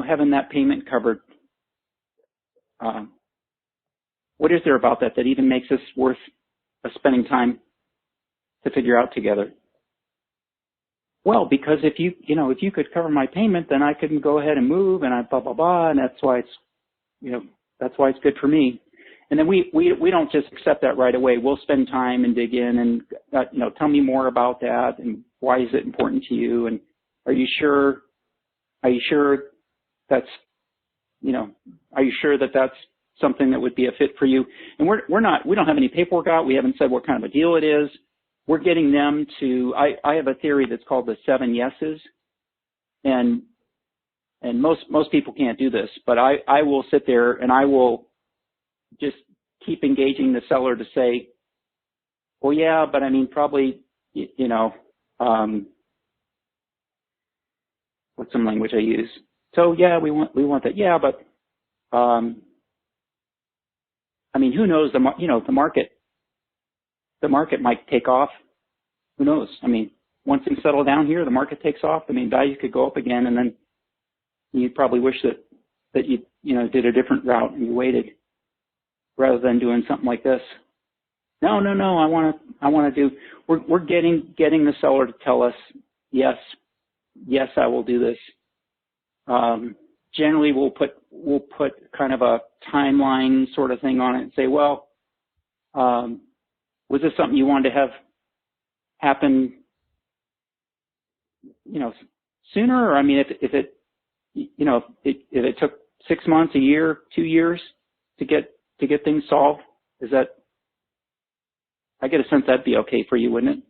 having that payment covered? What is there about that even makes us worth spending time to figure out together? Well, because if you could cover my payment, then I couldn't go ahead and move, and I blah blah blah, and that's why it's good for me. And then we don't just accept that right away. We'll spend time and dig in and tell me more about that, and why is it important to you, and are you sure that's something that would be a fit for you? And we don't have any paperwork out. We haven't said what kind of a deal it is. We're getting them to, I have a theory that's called the 7 yeses. And most people can't do this, but I will sit there and I will just keep engaging the seller to say, well, yeah, but I mean, probably, what's some language I use? So yeah, we want that. Yeah, but, I mean, who knows the market the market might take off. Who knows? I mean, once things settle down here, the market takes off. I mean, values could go up again, and then you'd probably wish that you did a different route and you waited rather than doing something like this. No. I want to do. We're getting the seller to tell us yes, I will do this. Generally, we'll put kind of a timeline sort of thing on it and say, well, was this something you wanted to have happen, sooner? Or I mean, if it took 6 months, a year, 2 years to get things solved, is that? I get a sense that'd be okay for you, wouldn't it?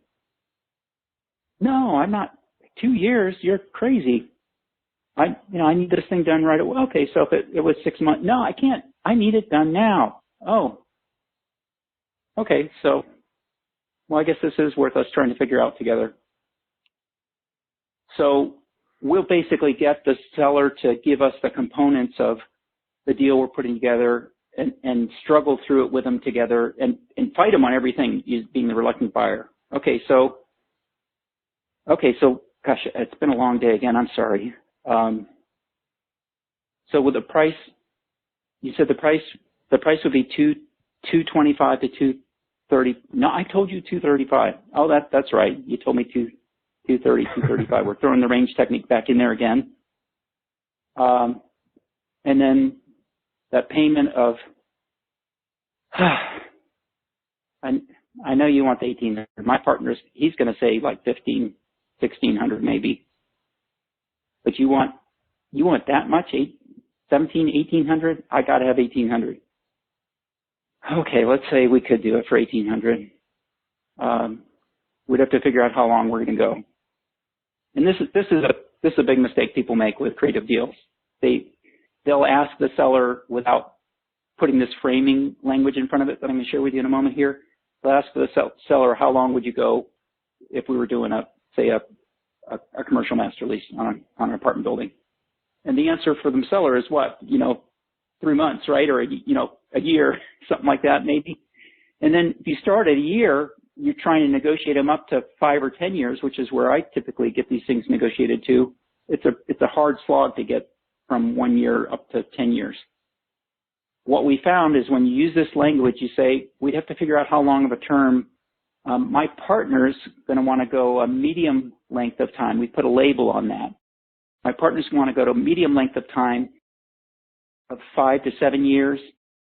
No, I'm not. 2 years? You're crazy. I need this thing done right away. Okay, so if it was 6 months, no, I can't. I need it done now. Oh. Okay, so, well, I guess this is worth us trying to figure out together. So we'll basically get the seller to give us the components of the deal we're putting together and struggle through it with them together and fight them on everything, being the reluctant buyer. Okay, so, gosh, it's been a long day again. I'm sorry. So with the price, you said the price would be $225 to $230. No, I told you $235. Oh, that's right. You told me $230, $235. We're throwing the range technique back in there again. And then that payment of, I know you want the $1,800. My partner's, he's going to say like $1,500, $1,600 maybe. But you want that much? $1,700, $1,800? I got to have $1,800. Okay, let's say we could do it for $1,800. We'd have to figure out how long we're going to go. And this is a big mistake people make with creative deals. They'll ask the seller without putting this framing language in front of it that I'm going to share with you in a moment here. They'll ask the seller, how long would you go if we were doing a commercial master lease on an apartment building? And the answer for the seller is what? 3 months, right? Or, a year, something like that maybe. And then if you start at a year, you're trying to negotiate them up to 5 or 10 years, which is where I typically get these things negotiated to. It's a hard slog to get from 1 year up to 10 years. What we found is when you use this language, you say, we'd have to figure out how long of a term. My partner's going to want to go a medium length of time. We put a label on that. My partner's want to go to a medium length of time of 5 to 7 years,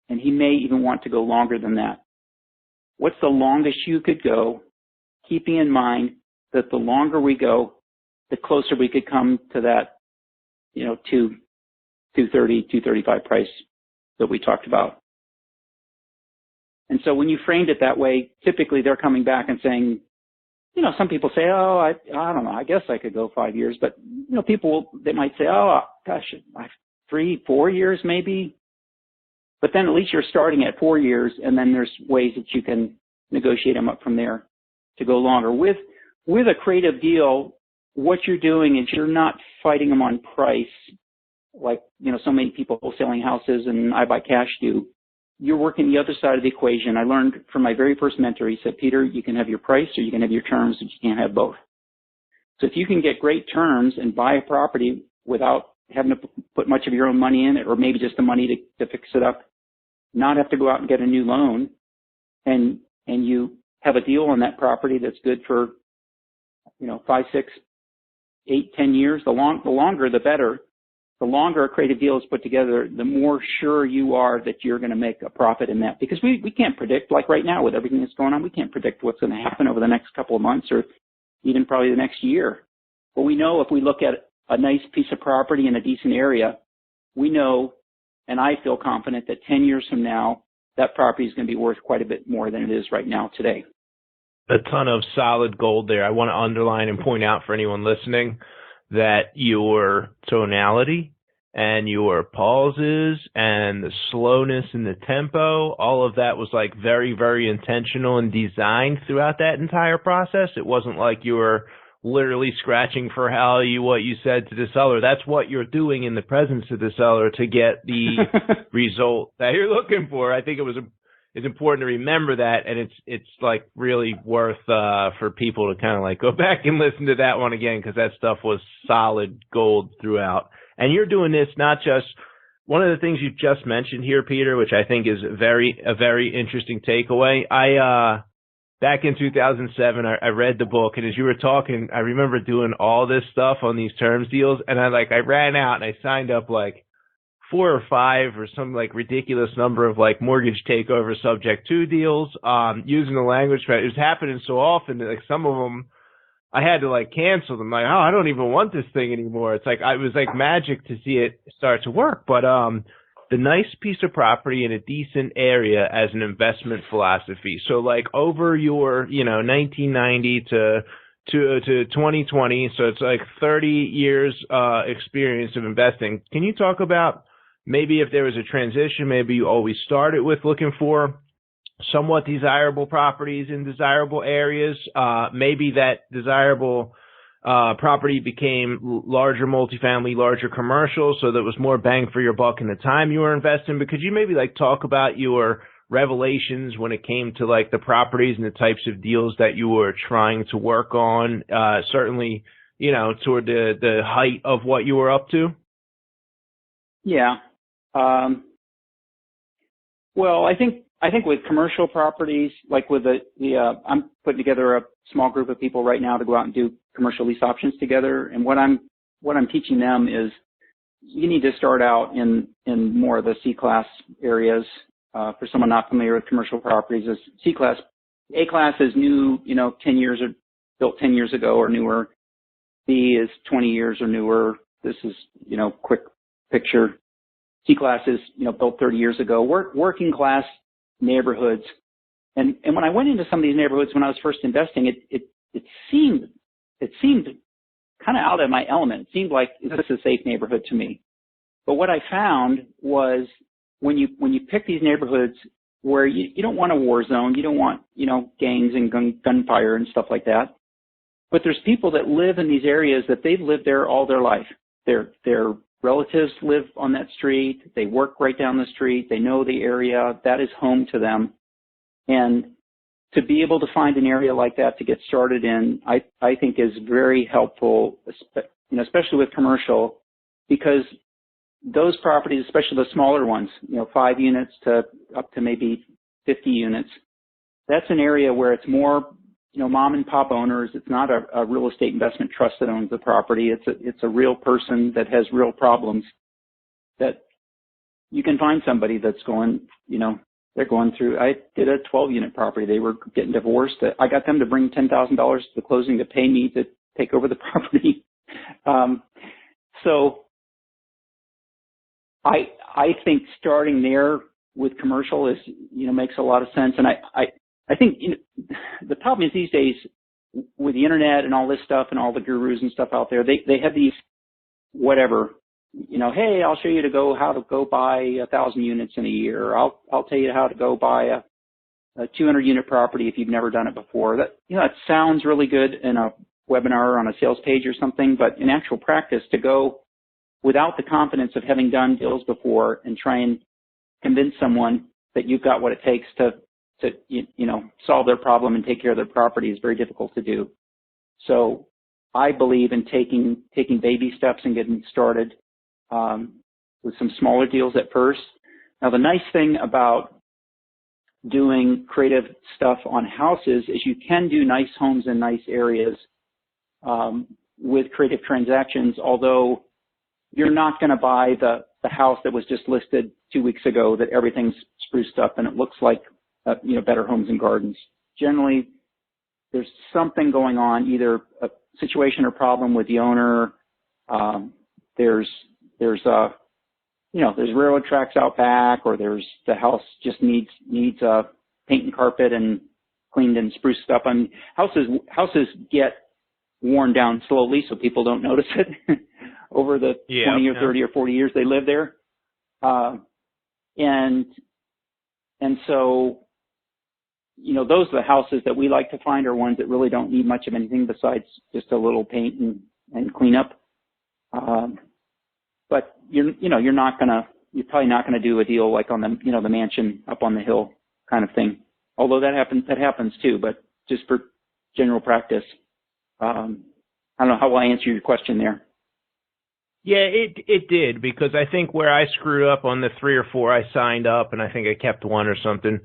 and he may even want to go longer than that. What's the longest you could go, keeping in mind that the longer we go, the closer we could come to that, $230, $235 price that we talked about. And so when you framed it that way, typically they're coming back and saying, some people say, oh, I don't know, I guess I could go 5 years. But, they might say, oh, gosh, 3, 4 years maybe. But then at least you're starting at 4 years, and then there's ways that you can negotiate them up from there to go longer. With a creative deal, what you're doing is you're not fighting them on price like, so many people wholesaling houses and I buy cash do. You're working the other side of the equation. I learned from my very first mentor, he said, Peter, you can have your price or you can have your terms, but you can't have both. So if you can get great terms and buy a property without having to put much of your own money in it, or maybe just the money to fix it up, not have to go out and get a new loan, and you have a deal on that property that's good for, 5, 6, 8, 10 years, the longer the better. The longer a creative deal is put together, the more sure you are that you're going to make a profit in that. Because we can't predict, like right now with everything that's going on, we can't predict what's going to happen over the next couple of months or even probably the next year. But we know if we look at a nice piece of property in a decent area, we know, and I feel confident that 10 years from now, that property is going to be worth quite a bit more than it is right now today. A ton of solid gold there. I want to underline and point out for anyone listening that your tonality and your pauses and the slowness in the tempo, all of that was like very, very intentional and designed throughout that entire process. It wasn't like you were literally scratching for what you said to the seller. That's what you're doing in the presence of the seller to get the result that you're looking for. I think it it's important to remember that, and it's like really worth for people to kind of like go back and listen to that one again, because that stuff was solid gold throughout. And you're doing this not just one of the things you just mentioned here, Peter, which I think is a very interesting takeaway. Back in 2007, I read the book, and as you were talking, I remember doing all this stuff on these terms deals, and I ran out and I signed up like 4 or 5 or some like ridiculous number of like mortgage takeover subject to deals, using the language. It was happening so often that like some of them I had to like cancel them. Like, oh, I don't even want this thing anymore. It's like, it was like magic to see it start to work. But, the nice piece of property in a decent area as an investment philosophy. So like over your, 1990 to 2020. So it's like 30 years, experience of investing. Can you talk about maybe if there was a transition, maybe you always started with looking for somewhat desirable properties in desirable areas. Maybe that desirable property became larger multifamily, larger commercial, so that was more bang for your buck in the time you were investing. But could you maybe like talk about your revelations when it came to like the properties and the types of deals that you were trying to work on? Certainly, toward the height of what you were up to. Yeah. Well, I think with commercial properties, like with I'm putting together a small group of people right now to go out and do commercial lease options together. And what I'm teaching them is you need to start out in more of the C-class areas. For someone not familiar with commercial properties, is C-class. A-class is new, 10 years or built 10 years ago or newer. B is 20 years or newer. This is, quick picture. C-class is, built 30 years ago. Working class neighborhoods. And when I went into some of these neighborhoods when I was first investing, it seemed kind of out of my element. It seemed like this is a safe neighborhood to me. But what I found was when you pick these neighborhoods where you don't want a war zone, you don't want, gangs and gunfire and stuff like that. But there's people that live in these areas that they've lived there all their life. Their relatives live on that street. They work right down the street. They know the area. That is home to them. And to be able to find an area like that to get started in, I think is very helpful, especially with commercial, because those properties, especially the smaller ones, 5 units to up to maybe 50 units, that's an area where it's more, mom and pop owners. It's not a real estate investment trust that owns the property. It's a real person that has real problems that you can find somebody that's going, they're going through. I did a 12-unit property. They were getting divorced. I got them to bring $10,000 to the closing to pay me to take over the property. So I think starting there with commercial is, makes a lot of sense. And I think the problem is these days with the internet and all this stuff and all the gurus and stuff out there, they have these whatever, hey, I'll show you how to go buy 1,000 units in a year. I'll tell you how to go buy a 200 unit property if you've never done it before. That, that sounds really good in a webinar or on a sales page or something, but in actual practice, to go without the confidence of having done deals before and try and convince someone that you've got what it takes to solve their problem and take care of their property is very difficult to do. So I believe in taking baby steps and getting started with some smaller deals at first. Now, the nice thing about doing creative stuff on houses is you can do nice homes in nice areas with creative transactions, although you're not going to buy the house that was just listed 2 weeks ago that everything's spruced up and it looks like Better Homes and Gardens. Generally, there's something going on, either a situation or problem with the owner. There's railroad tracks out back, or the house just needs paint and carpet and cleaned and spruced up. I mean, houses get worn down slowly, so people don't notice it over the 20 or 30 or 40 years they live there. And so, those are the houses that we like to find, are ones that really don't need much of anything besides just a little paint and cleanup. But you're probably not gonna do a deal like on the, the mansion up on the hill. kind of thing. Although that happens too, but just for general practice. I don't know how will I answer your question there. Yeah, it did, because I think where I screwed up on the 3 or 4 I signed up, and I think I kept 1 or something.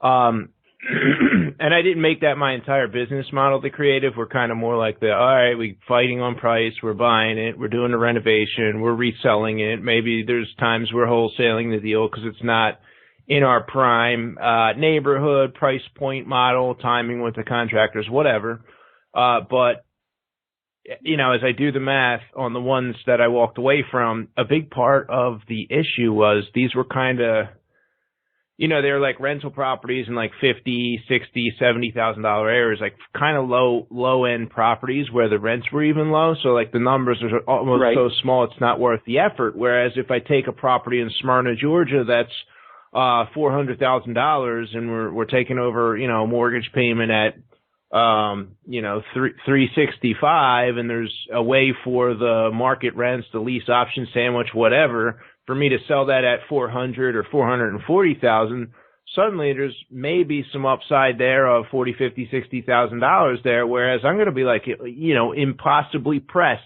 And I didn't make that my entire business model, the creative. We're kind of more like all right, we're fighting on price, we're buying it, we're doing the renovation, we're reselling it. Maybe there's times we're wholesaling the deal because it's not in our prime neighborhood, price point model, timing with the contractors, whatever. But, you know, as I do the math on the ones that I walked away from, a big part of the issue was these were kind of, you know, they're like rental properties in like $50,000, $60,000, $70,000 areas, like kind of low end properties where the rents were even low. So like the numbers are almost so small it's not worth the effort. Whereas if I take a property in Smyrna, Georgia, that's $400,000, and we're taking over, you know, a mortgage payment at you know, $365, and there's a way for the market rents, the lease option sandwich, whatever, for me to sell that at $400,000 or $440,000, suddenly there's maybe some upside there of $40,000, $50,000, $60,000 there. Whereas I'm going to be like, you know, impossibly pressed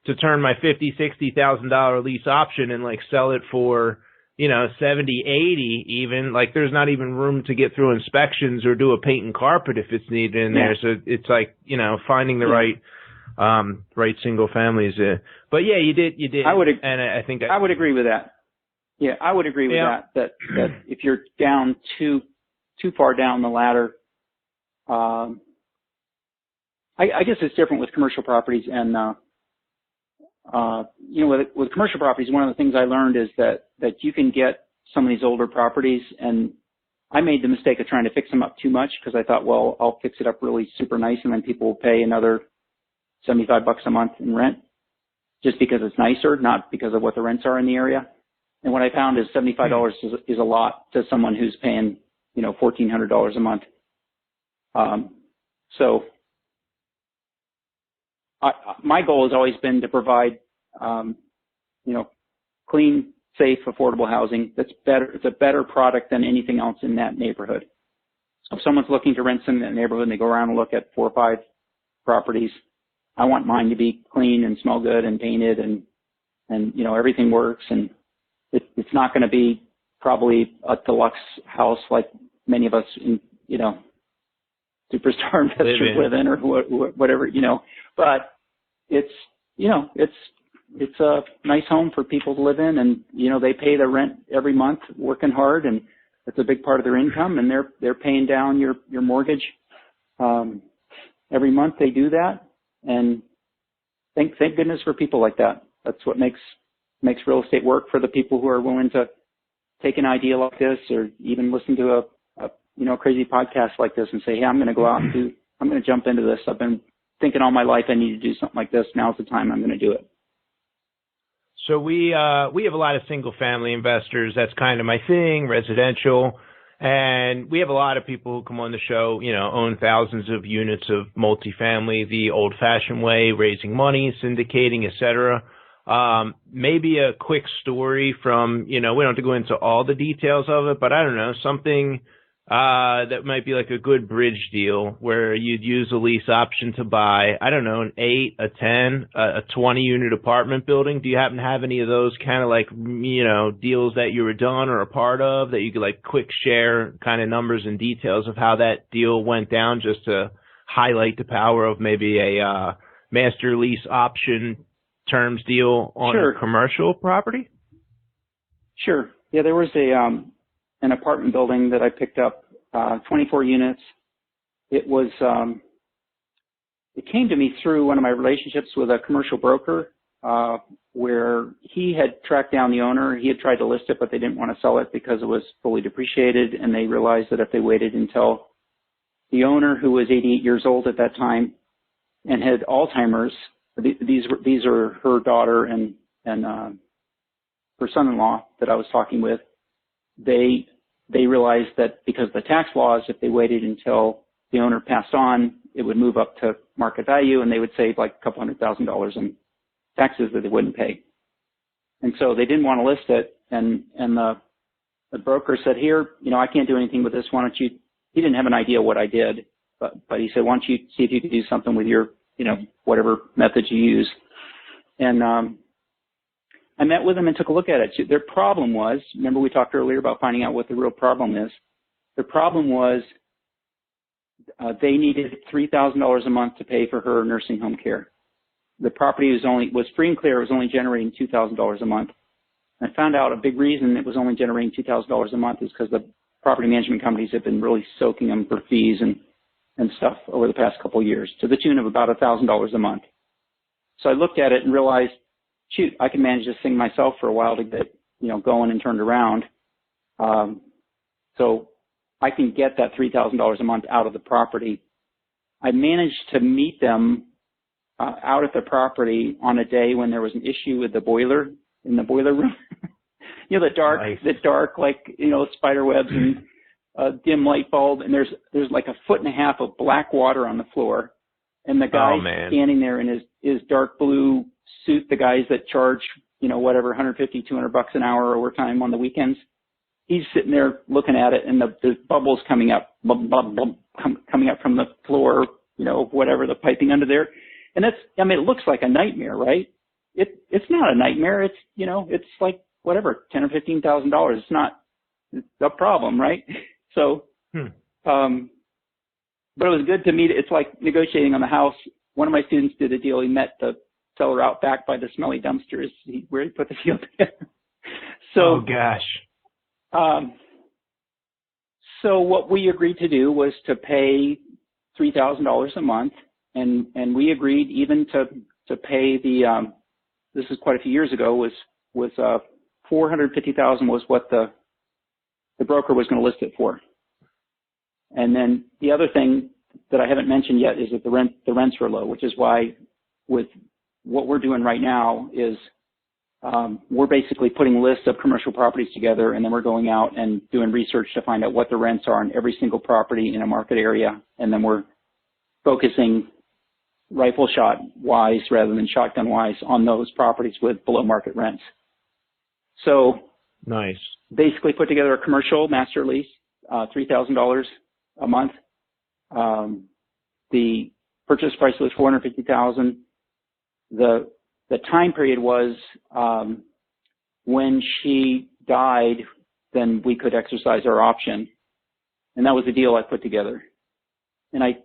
to turn my $50,000, $60,000 lease option and like sell it for, you know, 70, 80 even. Like there's not even room to get through inspections or do a paint and carpet if it's needed in there. So it's like, you know, finding the right single families. But yeah, you did. I would agree with that. Yeah, I would agree with that if you're down too far down the ladder, I guess it's different with commercial properties. And, you know, with commercial properties, one of the things I learned is that you can get some of these older properties, and I made the mistake of trying to fix them up too much because I thought, well, I'll fix it up really super nice and then people will pay another $75 a month in rent just because it's nicer, not because of what the rents are in the area. And what I found is $75 is a lot to someone who's paying, you know, $1,400 a month. So my goal has always been to provide, you know, clean, safe, affordable housing that's better. It's a better product than anything else in that neighborhood. So if someone's looking to rent something in that neighborhood and they go around and look at 4 or 5 properties, I want mine to be clean and smell good and painted and you know, everything works. And it's not going to be probably a deluxe house like many of us, you know, superstar investors live in or whatever, you know, but it's, you know, it's a nice home for people to live in, and, you know, they pay the rent every month working hard, and it's a big part of their income, and they're paying down your mortgage. Every month they do that, and thank goodness for people like that. That's what makes real estate work, for the people who are willing to take an idea like this, or even listen to a you know, crazy podcast like this and say, hey, I'm going to go out and I'm going to jump into this. I've been thinking all my life I need to do something like this. Now's the time I'm going to do it. So we have a lot of single family investors. That's kind of my thing, residential. And we have a lot of people who come on the show, you know, own thousands of units of multifamily, the old fashioned way, raising money, syndicating, et cetera. Maybe a quick story from, you know, we don't have to go into all the details of it, but I don't know, something that might be like a good bridge deal where you'd use a lease option to buy, I don't know, an 8, a 10, a 20 unit apartment building. Do you happen to have any of those kind of like, you know, deals that you were done or a part of that you could like quick share kind of numbers and details of how that deal went down, just to highlight the power of maybe a master lease option terms deal on a commercial property? Sure. Yeah, there was an apartment building that I picked up, 24 units. It was, it came to me through one of my relationships with a commercial broker, where he had tracked down the owner. He had tried to list it, but they didn't want to sell it because it was fully depreciated. And they realized that if they waited until the owner, who was 88 years old at that time and had Alzheimer's, these are her daughter and her son-in-law that I was talking with, they realized that because of the tax laws, if they waited until the owner passed on, it would move up to market value, and they would save like a couple $100,000 in taxes that they wouldn't pay. And so they didn't want to list it, and the the broker said, here, I can't do anything with this. Why don't you, he didn't have an idea what I did, but he said, why don't you see if you could do something with your, whatever method you use. And I met with them and took a look at it. Their problem was, remember we talked earlier about finding out what the real problem is. The problem was they needed $3,000 a month to pay for her nursing home care. The property was free and clear. It was only generating $2,000 a month. I found out a big reason it was only generating $2,000 a month is because the property management companies have been really soaking them for fees and stuff over the past couple of years to the tune of about $1,000 a month. So I looked at it and realized, shoot, I can manage this thing myself for a while to get, going and turned around. So I can get that $3,000 a month out of the property. I managed to meet them out at the property on a day when there was an issue with the boiler in the boiler room. The dark, like, spider webs and dim light bulb. And there's like a foot and a half of black water on the floor. And the guy standing there in his dark blue suit, the guys that charge, whatever, $150, $200 an hour overtime on the weekends, he's sitting there looking at it, and there's bubbles coming up, coming up from the floor, whatever, the piping under there. And it looks like a nightmare, right? It's not a nightmare. It's, it's like whatever, $10,000 or $15,000. It's not a problem, right? So, but it was good to meet. It's like negotiating on the house. One of my students did a deal. He met the seller out back by the smelly dumpsters where he put the deal together. So, oh gosh. So what we agreed to do was to pay $3,000 a month, and we agreed even to pay the. This is quite a few years ago. Was $450,000 was what the broker was going to list it for. And then the other thing that I haven't mentioned yet is that the rents were low, which is why with what we're doing right now is we're basically putting lists of commercial properties together, and then we're going out and doing research to find out what the rents are on every single property in a market area. And then we're focusing rifle shot wise rather than shotgun wise on those properties with below market rents. So nice. Basically put together a commercial master lease, $3,000 a month. The purchase price was $450,000. The time period was when she died, then we could exercise our option, and that was the deal I put together. And I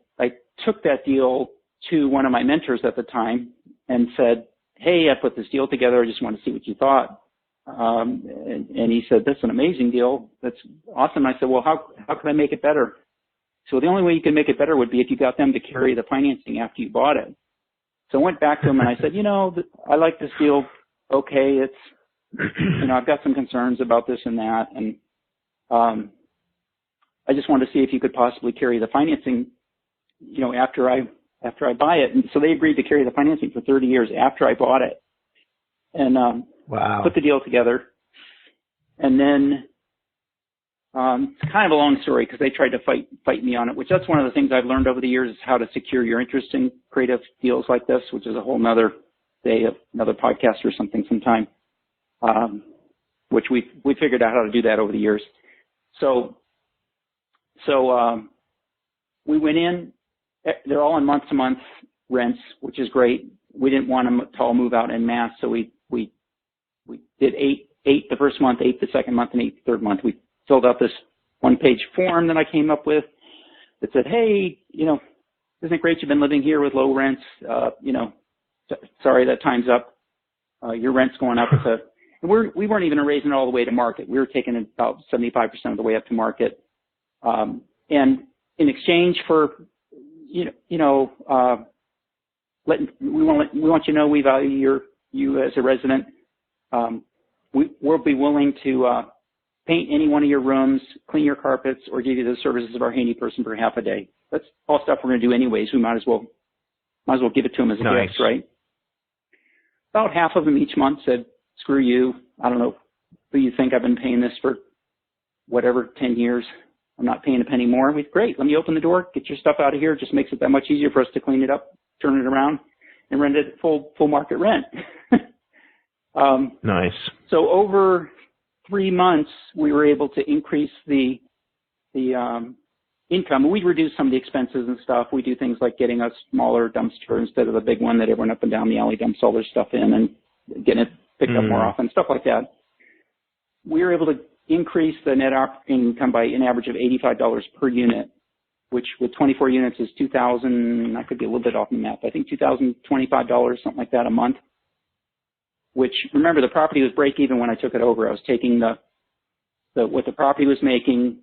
took that deal to one of my mentors at the time and said, "Hey, I put this deal together. I just want to see what you thought." And he said, "That's an amazing deal. That's awesome." I said, "Well, how can I make it better?" So the only way you can make it better would be if you got them to carry the financing after you bought it. So I went back to him and I said, I like this deal. Okay, it's, I've got some concerns about this and that. And I just wanted to see if you could possibly carry the financing, after I buy it. And so they agreed to carry the financing for 30 years after I bought it. And wow. Put the deal together. And then it's kind of a long story because they tried to fight me on it, which that's one of the things I've learned over the years is how to secure your interest in creative deals like this, which is a whole nother day of another podcast or something sometime, which we figured out how to do that over the years. So we went in. They're all in month-to-month rents, which is great. We didn't want them to all move out en masse, so we did eight the first month, 8 the second month, and 8 the third month. We filled out this one-page form that I came up with that said, "Hey, isn't it great you've been living here with low rents? Sorry, that time's up. Your rent's going up." And we weren't even raising it all the way to market. We were taking it about 75% of the way up to market. And in exchange for, we want you to know we value you as a resident. We'll be willing to paint any one of your rooms, clean your carpets, or give you the services of our handy person for half a day. That's all stuff we're going to do anyways. We might as well give it to them as a gift, right? About half of them each month said, "Screw you. I don't know who you think. I've been paying this for whatever, 10 years. I'm not paying a penny more." Great. Let me open the door, get your stuff out of here. It just makes it that much easier for us to clean it up, turn it around, and rent it at full market rent. Nice. So over 3 months, we were able to increase the income. We reduce some of the expenses and stuff. We do things like getting a smaller dumpster instead of the big one that everyone up and down the alley dumps all their stuff in, and getting it picked up more often, stuff like that. We were able to increase the net operating income by an average of $85 per unit, which with 24 units is $2,000, I could be a little bit off the math, I think $2,025, something like that a month, which, remember, the property was break even when I took it over. I was taking what the property was making,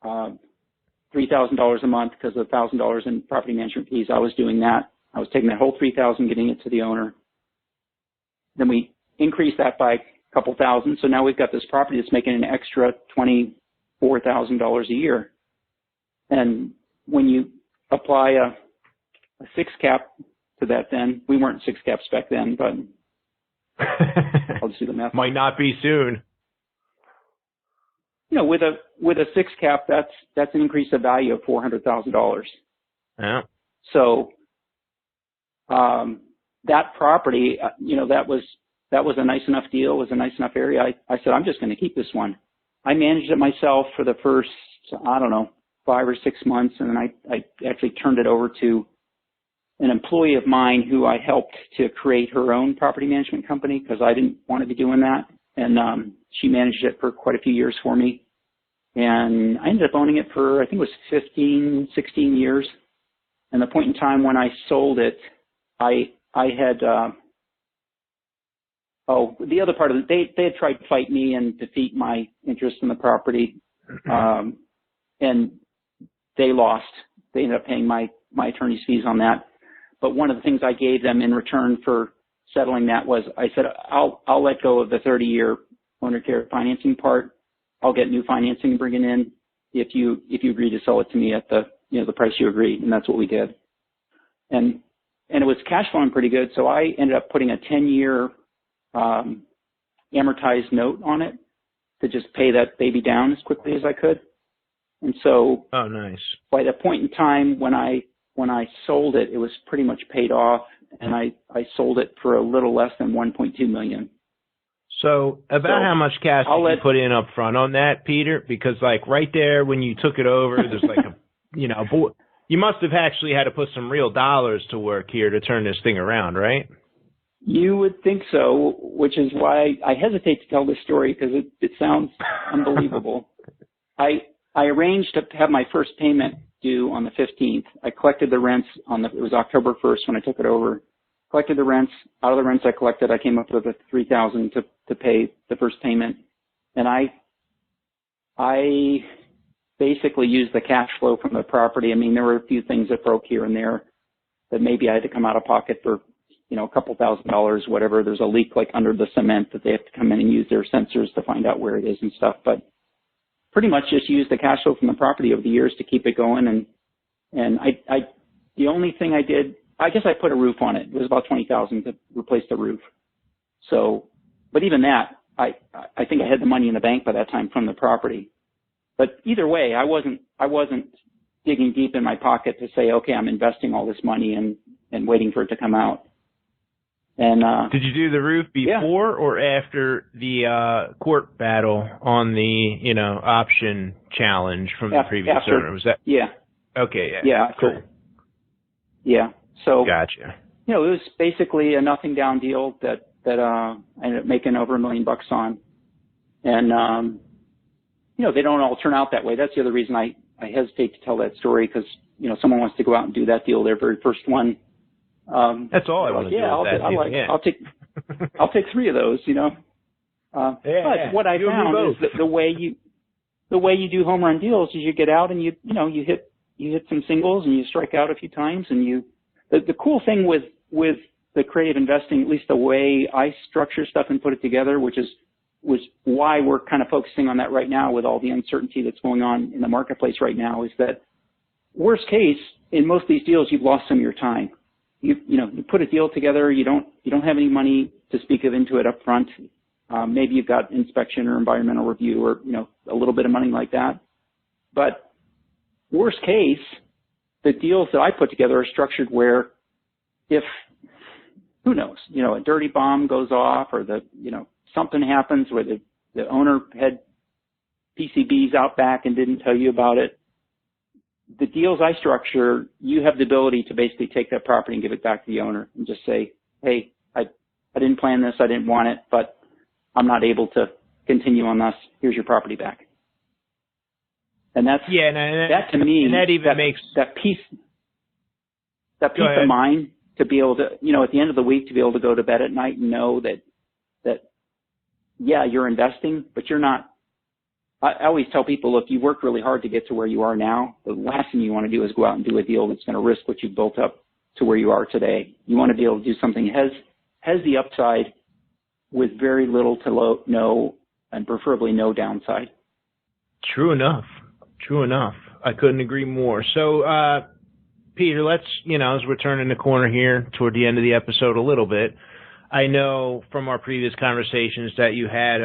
$3,000 a month because of $1,000 in property management fees. I was doing that. I was taking that whole $3,000, giving it to the owner. Then we increased that by a couple thousand. So now we've got this property that's making an extra $24,000 a year. And when you apply a 6 cap to that, then we weren't 6 caps back then, but I'll just do the math. Might not be soon. You know, with a 6 cap, that's an increase of value of $400,000. Yeah. So that property, you know, that was a nice enough deal. It was a nice enough area. I said, I'm just going to keep this one. I managed it myself for the first, 5 or 6 months, and then I actually turned it over to an employee of mine who I helped to create her own property management company because I didn't want to be doing that. And she managed it for quite a few years for me. And I ended up owning it for, I think it was 15, 16 years. And the point in time when I sold it, I had, the other part of it, they had tried to fight me and defeat my interest in the property. And they lost. They ended up paying my attorney's fees on that. But one of the things I gave them in return for settling that was I said, I'll let go of the 30-year owner care financing part. I'll get new financing and bring it in if you agree to sell it to me at the price you agreed. And that's what we did. And it was cash flowing pretty good. So I ended up putting a 10-year amortized note on it to just pay that baby down as quickly as I could. And so nice. By the point in time when I sold it, it was pretty much paid off, and I sold it for a little less than $1.2 million. So how much cash did you put in up front on that, Peter? Because like right there when you took it over, there's like you must have actually had to put some real dollars to work here to turn this thing around, right? You would think so, which is why I hesitate to tell this story because it sounds unbelievable. I arranged to have my first payment due on the 15th. I collected the rents it was October 1st when I took it over. Collected the rents. Out of the rents I collected, I came up with $3,000 to pay the first payment. And I basically used the cash flow from the property. I mean, there were a few things that broke here and there that maybe I had to come out of pocket for, a couple $1,000s, whatever. There's a leak like under the cement that they have to come in and use their sensors to find out where it is and stuff. But pretty much just used the cash flow from the property over the years to keep it going. And the only thing I did, I guess I put a roof on it. It was about $20,000 to replace the roof. So, but even that, I think I had the money in the bank by that time from the property. But either way, I wasn't digging deep in my pocket to say, okay, I'm investing all this money and waiting for it to come out. And did you do the roof before or after the court battle on the option challenge from the previous owner? Was that? Yeah. Okay. Yeah. Yeah. Cool. Yeah. So gotcha. It was basically a nothing down deal that I ended up making over $1 million on, and they don't all turn out that way. That's the other reason I hesitate to tell that story because someone wants to go out and do that deal, their very first one. That's all I want to do. I'll take 3 of those, But what I found is that the way you do home run deals is you get out and you hit some singles and you strike out a few times and the cool thing with the creative investing, at least the way I structure stuff and put it together, was why we're kind of focusing on that right now with all the uncertainty that's going on in the marketplace right now, is that worst case in most of these deals you've lost some of your time. You put a deal together, you don't have any money to speak of into it up front. Maybe you've got inspection or environmental review or, a little bit of money like that. But worst case, the deals that I put together are structured where if, who knows, a dirty bomb goes off or something happens where the owner had PCBs out back and didn't tell you about it. The deals I structure, you have the ability to basically take that property and give it back to the owner and just say, hey, I didn't plan this, I didn't want it, but I'm not able to continue on this. Here's your property back. And that's, that to me, and that even makes that peace of mind to be able to, at the end of the week, to be able to go to bed at night and know that yeah, you're investing, but you're not. I always tell people, look, you worked really hard to get to where you are now. The last thing you want to do is go out and do a deal that's going to risk what you've built up to where you are today. You want to be able to do something that has the upside with very little to no, and preferably no downside. True enough. I couldn't agree more. So, Peter, let's, as we're turning the corner here toward the end of the episode a little bit, I know from our previous conversations that you had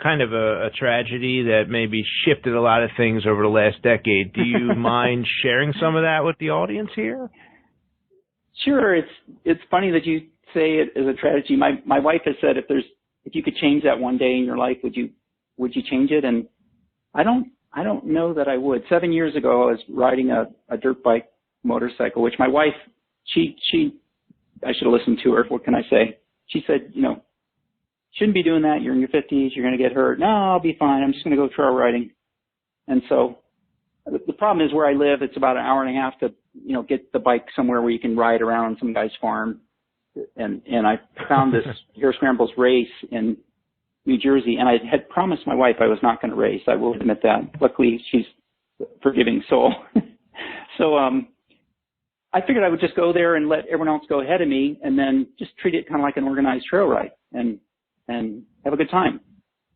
kind of a tragedy that maybe shifted a lot of things over the last decade. Do you mind sharing some of that with the audience here? Sure. It's funny that you say it as a tragedy. My wife has said if you could change that one day in your life, would you change it? And I don't know that I would. 7 years ago, I was riding a dirt bike motorcycle, which my wife, I should have listened to her. What can I say? She said, shouldn't be doing that. You're in your 50s. You're going to get hurt. No, I'll be fine. I'm just going to go trail riding. And so the problem is where I live, it's about an hour and a half to, get the bike somewhere where you can ride around on some guy's farm. And I found this Hare Scrambles race in New Jersey, and I had promised my wife I was not going to race. I will admit that. Luckily, she's a forgiving soul. So, I figured I would just go there and let everyone else go ahead of me and then just treat it kind of like an organized trail ride and have a good time.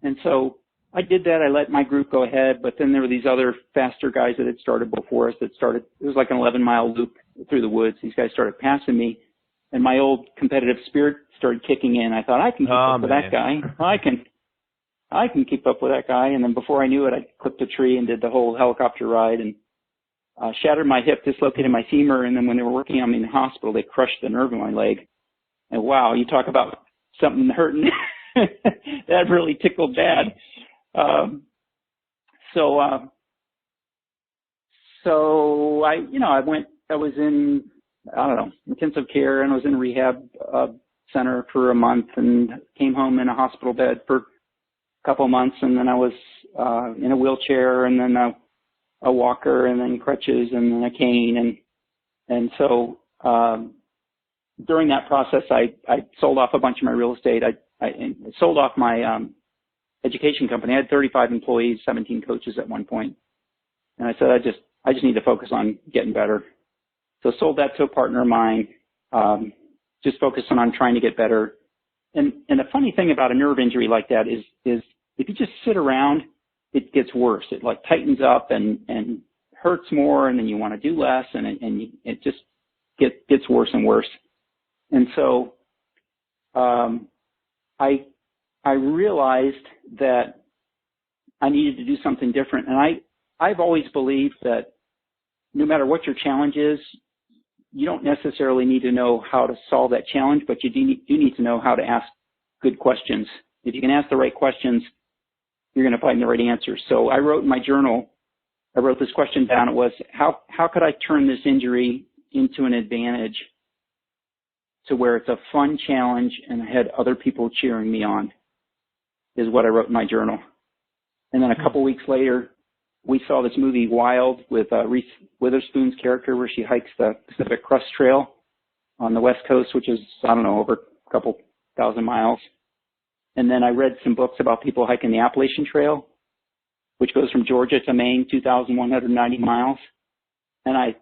And so I did that. I let my group go ahead, but then there were these other faster guys that had started before us it was like an 11-mile loop through the woods. These guys started passing me, and my old competitive spirit started kicking in. I thought, I can keep up with that guy. I can keep up with that guy. And then before I knew it, I clipped a tree and did the whole helicopter ride and shattered my hip, dislocated my femur, and then when they were working on me in the hospital, they crushed the nerve in my leg. And wow, you talk about something hurting. That really tickled bad. So I was in, intensive care, and I was in a rehab center for a month and came home in a hospital bed for a couple of months, and then I was in a wheelchair, and then a walker, and then crutches, and then a cane, and so during that process, I sold off a bunch of my real estate. I sold off my education company. I had 35 employees, 17 coaches at one point, and I said I just need to focus on getting better. So sold that to a partner of mine, just focusing on trying to get better. And the funny thing about a nerve injury like that is if you just sit around, it gets worse. It like tightens up and hurts more, and then you want to do less, and it just gets worse and worse. And so I realized that I needed to do something different. And I've always believed that no matter what your challenge is, you don't necessarily need to know how to solve that challenge, but you do need to know how to ask good questions. If you can ask the right questions, you're going to find the right answers. So I wrote in my journal, I wrote this question down. It was, how could I turn this injury into an advantage to where it's a fun challenge and I had other people cheering me on, is what I wrote in my journal. And then a couple weeks later, we saw this movie Wild with Reese Witherspoon's character, where she hikes the Pacific Crest Trail on the West Coast, which is, over a couple thousand miles. And then I read some books about people hiking the Appalachian Trail, which goes from Georgia to Maine, 2,190 miles. And I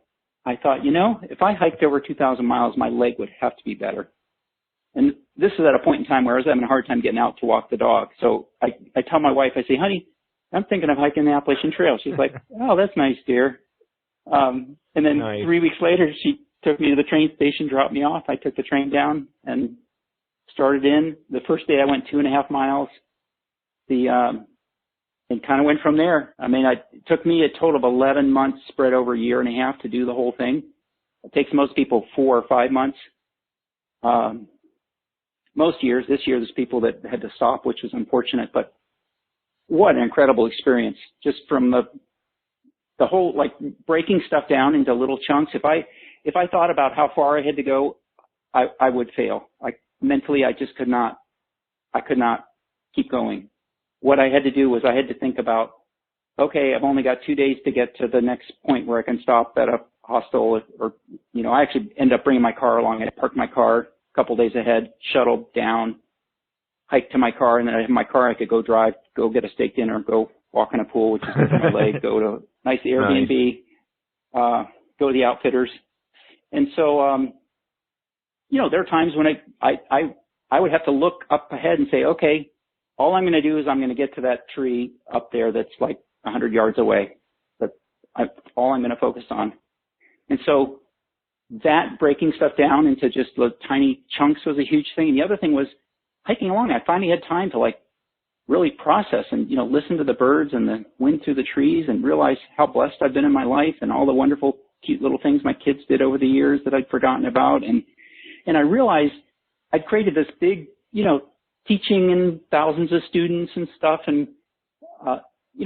thought, if I hiked over 2,000 miles, my leg would have to be better. And this is at a point in time where I was having a hard time getting out to walk the dog. So I tell my wife, I say, honey, I'm thinking of hiking the Appalachian Trail. She's like, oh, that's nice, dear. And then 3 weeks later, she took me to the train station, dropped me off. I took the train down and started in. The first day I went 2.5 miles. And kind of went from there. It took me a total of 11 months spread over a year and a half to do the whole thing. It takes most people 4 or 5 months. Most years, this year, there's people that had to stop, which was unfortunate, but what an incredible experience, just from the whole, like, breaking stuff down into little chunks. If I thought about how far I had to go, I would fail. Mentally, I just could not keep going. What I had to do was I had to think about, okay, I've only got 2 days to get to the next point where I can stop at a hostel, or I actually ended up bringing my car along. I parked my car a couple days ahead, shuttled down, hike to my car, and then I have my car. I could go drive, go get a steak dinner, go walk in a pool, which is good for my leg, go to a nice Airbnb, go to the Outfitters. And so, there are times when I would have to look up ahead and say, okay, all I'm going to do is I'm going to get to that tree up there that's like 100 yards away. That's all I'm going to focus on. And so that breaking stuff down into just the tiny chunks was a huge thing. And the other thing was hiking along. I finally had time to really process and, listen to the birds and the wind through the trees and realize how blessed I've been in my life and all the wonderful, cute little things my kids did over the years that I'd forgotten about. And I realized I'd created this big, teaching and thousands of students and stuff. And,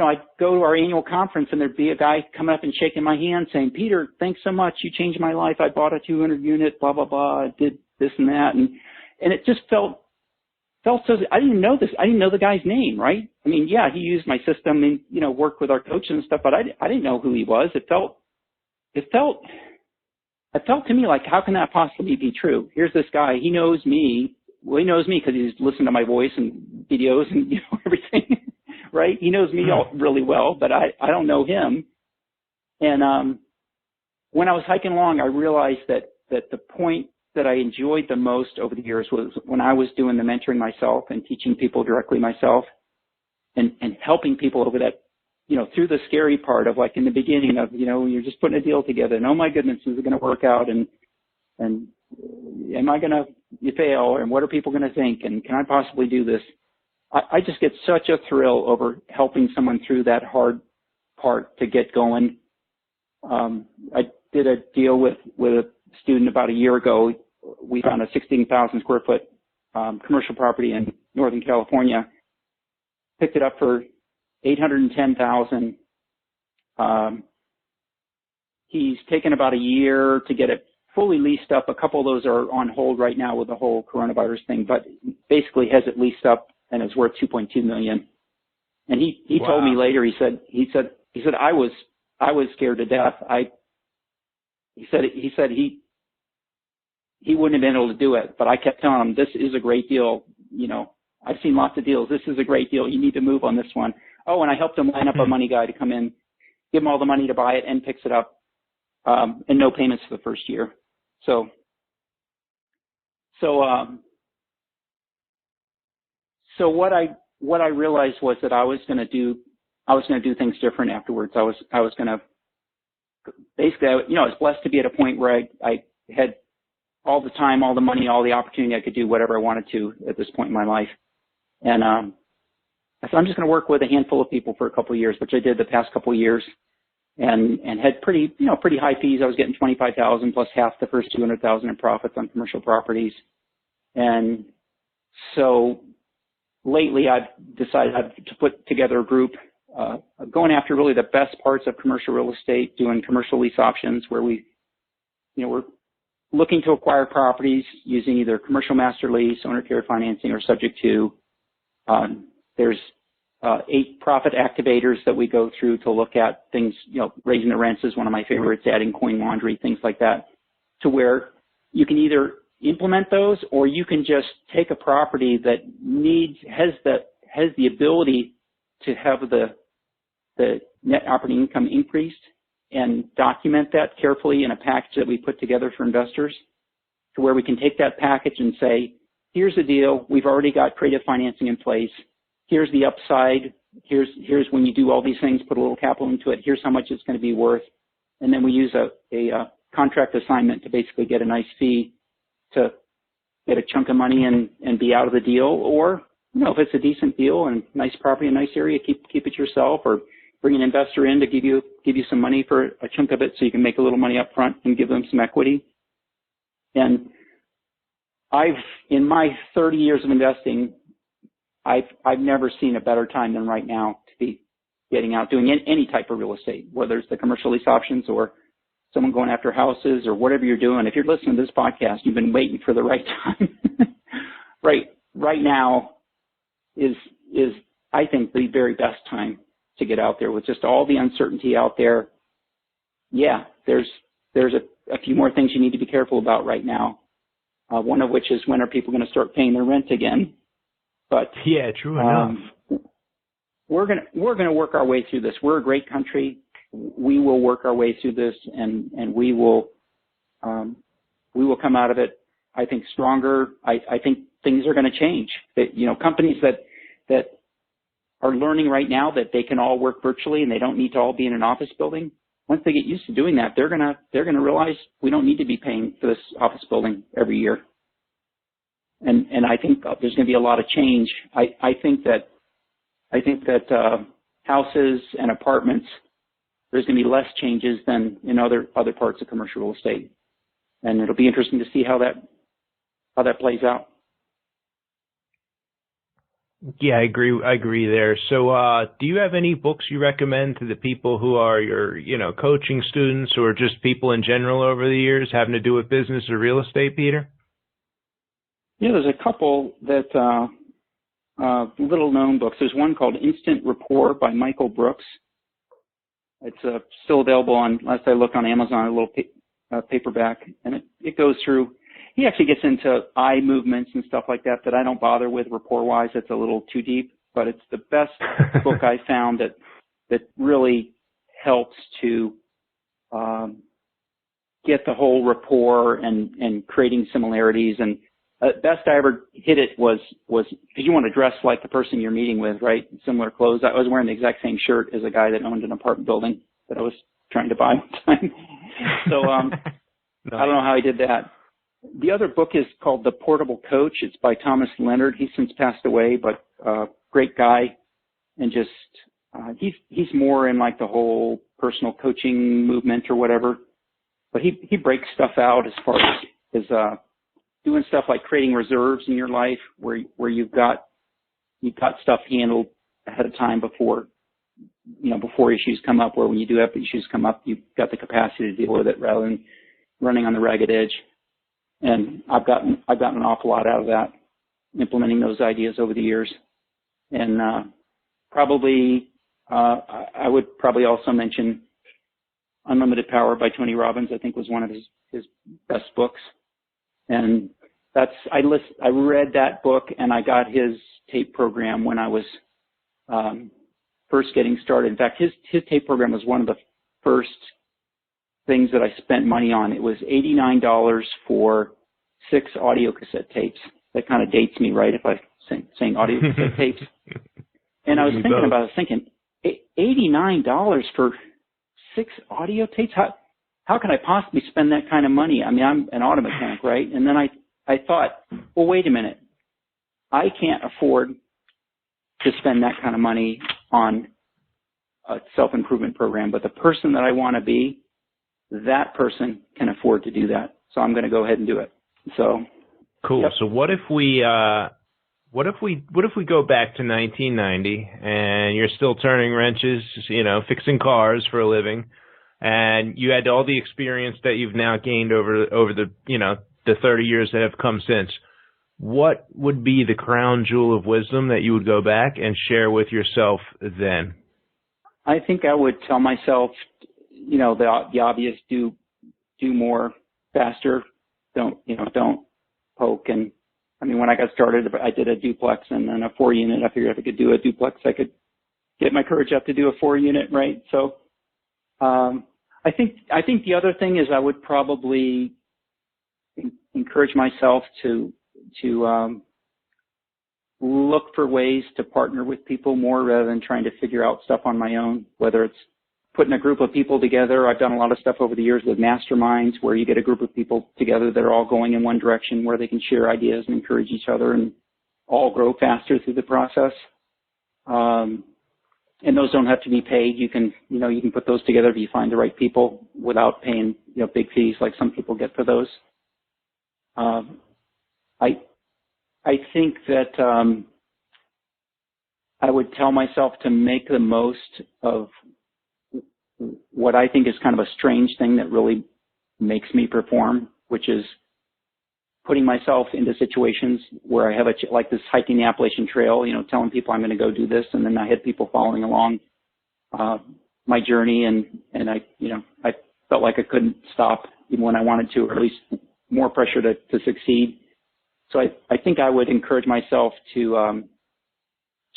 I'd go to our annual conference and there'd be a guy coming up and shaking my hand saying, Peter, thanks so much. You changed my life. I bought a 200 unit, blah, blah, blah. I did this and that. And it just felt so, I didn't know this. I didn't know the guy's name, right? I mean, yeah, he used my system and, worked with our coaches and stuff, but I didn't know who he was. It felt to me like, how can that possibly be true? Here's this guy. He knows me. Well, he knows me because he's listened to my voice and videos and, everything, right? He knows me all really well, but I don't know him. And, when I was hiking along, I realized that the point that I enjoyed the most over the years was when I was doing the mentoring myself and teaching people directly myself and helping people over that, through the scary part of, like, in the beginning of, you're just putting a deal together and, oh my goodness, is it going to work out? And am I going to fail? And what are people going to think? And can I possibly do this? I just get such a thrill over helping someone through that hard part to get going. I did a deal with a student about a year ago. We found a 16,000 square foot commercial property in Northern California. Picked it up for $810,000. He's taken about a year to get it fully leased up. A couple of those are on hold right now with the whole coronavirus thing, but basically has it leased up and is worth $2.2 million. And he told me later, he said I was scared to death. He said he wouldn't have been able to do it, but I kept telling him, this is a great deal. I've seen lots of deals. This is a great deal. You need to move on this one. Oh, and I helped him line up a money guy to come in, give him all the money to buy it and fix it up, and no payments for the first year. So what I realized was that I was going to do things different afterwards. I was going to basically, I was blessed to be at a point where I had all the time, all the money, all the opportunity. I could do whatever I wanted to at this point in my life. And I said, I'm just going to work with a handful of people for a couple of years, which I did the past couple of years, and had pretty high fees. I was getting $25,000 plus half the first $200,000 in profits on commercial properties. And so lately I've decided to put together a group going after really the best parts of commercial real estate, doing commercial lease options where we're looking to acquire properties using either commercial master lease, owner carrier financing, or subject to. There's 8 profit activators that we go through to look at things, raising the rents is one of my favorites, adding coin laundry, things like that, to where you can either implement those or you can just take a property that has the ability to have the net operating income increased and document that carefully in a package that we put together for investors, to where we can take that package and say, here's the deal. We've already got creative financing in place. Here's the upside. Here's when you do all these things, put a little capital into it. Here's how much it's going to be worth. And then we use a contract assignment to basically get a nice fee to get a chunk of money and be out of the deal. Or, if it's a decent deal and nice property, a nice area, keep it yourself, or bring an investor in to give you some money for a chunk of it so you can make a little money up front and give them some equity. And in my 30 years of investing, I've never seen a better time than right now to be getting out doing any type of real estate, whether it's the commercial lease options or someone going after houses or whatever you're doing. If you're listening to this podcast, you've been waiting for the right time. right now is I think the very best time to get out there with just all the uncertainty out there. Yeah, there's a few more things you need to be careful about right now. One of which is, when are people going to start paying their rent again? But yeah, true enough. We're gonna work our way through this. We're a great country. We will work our way through this, and we will come out of it, I think, stronger. I think things are going to change. That, companies that are learning right now that they can all work virtually and they don't need to all be in an office building. Once they get used to doing that, they're gonna realize we don't need to be paying for this office building every year. And I think there's going to be a lot of change. I think that houses and apartments, there's going to be less changes than in other parts of commercial real estate, and it'll be interesting to see how that plays out. Yeah, I agree there. So, do you have any books you recommend to the people who are your, coaching students or just people in general over the years having to do with business or real estate, Peter? Yeah, there's a couple that little known books. There's one called Instant Rapport by Michael Brooks. It's still available on, last I looked, on Amazon, a little paperback, and it goes through. He actually gets into eye movements and stuff like that I don't bother with rapport-wise. It's a little too deep, but it's the best book I found that really helps to get the whole rapport and creating similarities. And best I ever hit it was because you want to dress like the person you're meeting with, right? Similar clothes. I was wearing the exact same shirt as a guy that owned an apartment building that I was trying to buy one time. So nice. I don't know how I did that. The other book is called The Portable Coach. It's by Thomas Leonard. He's since passed away, but great guy, and just he's more in like the whole personal coaching movement or whatever. But he breaks stuff out as far as doing stuff like creating reserves in your life where you've got stuff handled ahead of time before issues come up, where when you do have issues come up, you've got the capacity to deal with it rather than running on the ragged edge. And I've gotten an awful lot out of that, implementing those ideas over the years. And I would probably also mention Unlimited Power by Tony Robbins. I think was one of his best books. And I read that book, and I got his tape program when I was first getting started. In fact, his tape program was one of the first things that I spent money on. It was $89 for 6 audio cassette tapes. That kind of dates me, right, if I'm saying audio cassette tapes. And I was thinking, $89 for 6 audio tapes? How can I possibly spend that kind of money? I mean, I'm an auto mechanic, right? And then I thought, well, wait a minute. I can't afford to spend that kind of money on a self-improvement program, but the person that I want to be, that person can afford to do that. So I'm going to go ahead and do it. So cool. Yep. So what if we go back to 1990 and you're still turning wrenches, fixing cars for a living, and you had all the experience that you've now gained over the the 30 years that have come since? What would be the crown jewel of wisdom that you would go back and share with yourself then? I think I would tell myself, the obvious: do more faster. Don't poke. And I mean, when I got started, I did a duplex and then a 4-unit. I figured if I could do a duplex, I could get my courage up to do a 4-unit, right? So, I think the other thing is I would probably encourage myself to look for ways to partner with people more rather than trying to figure out stuff on my own, whether it's putting a group of people together. I've done a lot of stuff over the years with masterminds where you get a group of people together that are all going in one direction, where they can share ideas and encourage each other and all grow faster through the process. And those don't have to be paid. You can put those together if you find the right people without paying, big fees like some people get for those. I think that I would tell myself to make the most of what I think is kind of a strange thing that really makes me perform, which is putting myself into situations where I have like this hiking the Appalachian Trail, telling people I'm going to go do this, and then I had people following along my journey, and I felt like I couldn't stop even when I wanted to, or at least more pressure to succeed. So I think I would encourage myself to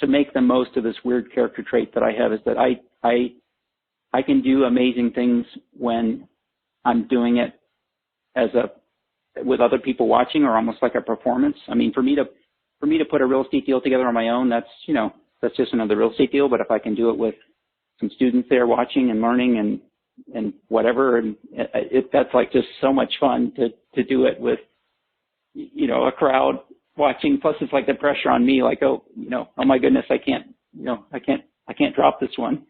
make the most of this weird character trait that I have, is that I can do amazing things when I'm doing it with other people watching, or almost like a performance. I mean, for me to put a real estate deal together on my own, that's just another real estate deal. But if I can do it with some students there watching and learning and whatever, and that's like just so much fun to do it with, a crowd watching. Plus it's like the pressure on me, like, oh my goodness, I can't drop this one.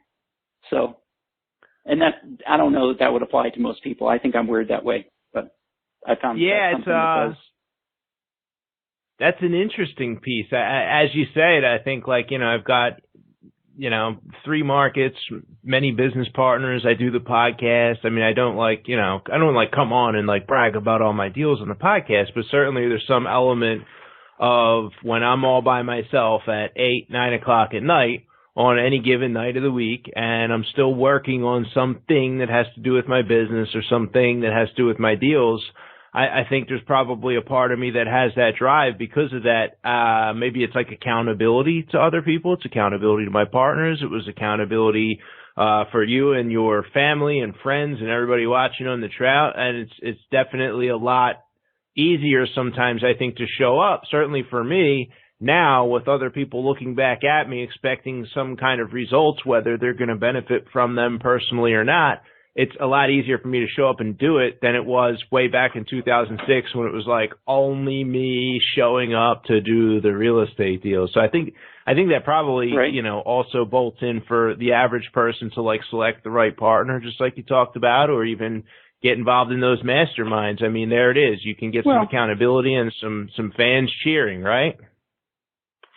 So, and that, I don't know that would apply to most people. I think I'm weird that way, but I found that's an interesting piece. As you said, I think I've got, 3 markets, many business partners. I do the podcast. I mean, I don't come on and brag about all my deals on the podcast, but certainly there's some element of when I'm all by myself at 8, 9 o'clock at night on any given night of the week, and I'm still working on something that has to do with my business or something that has to do with my deals. I think there's probably a part of me that has that drive because of that. Maybe it's like accountability to other people. It's accountability to my partners. It was accountability for you and your family and friends and everybody watching on the trail. And it's definitely a lot easier sometimes, I think, to show up. Certainly for me now, with other people looking back at me, expecting some kind of results, whether they're going to benefit from them personally or not. It's a lot easier for me to show up and do it than it was way back in 2006 when it was like only me showing up to do the real estate deal. So I think that probably, right, also bolts in for the average person to select the right partner, just like you talked about, or even get involved in those masterminds. I mean, there it is. You can get some accountability and some fans cheering, right?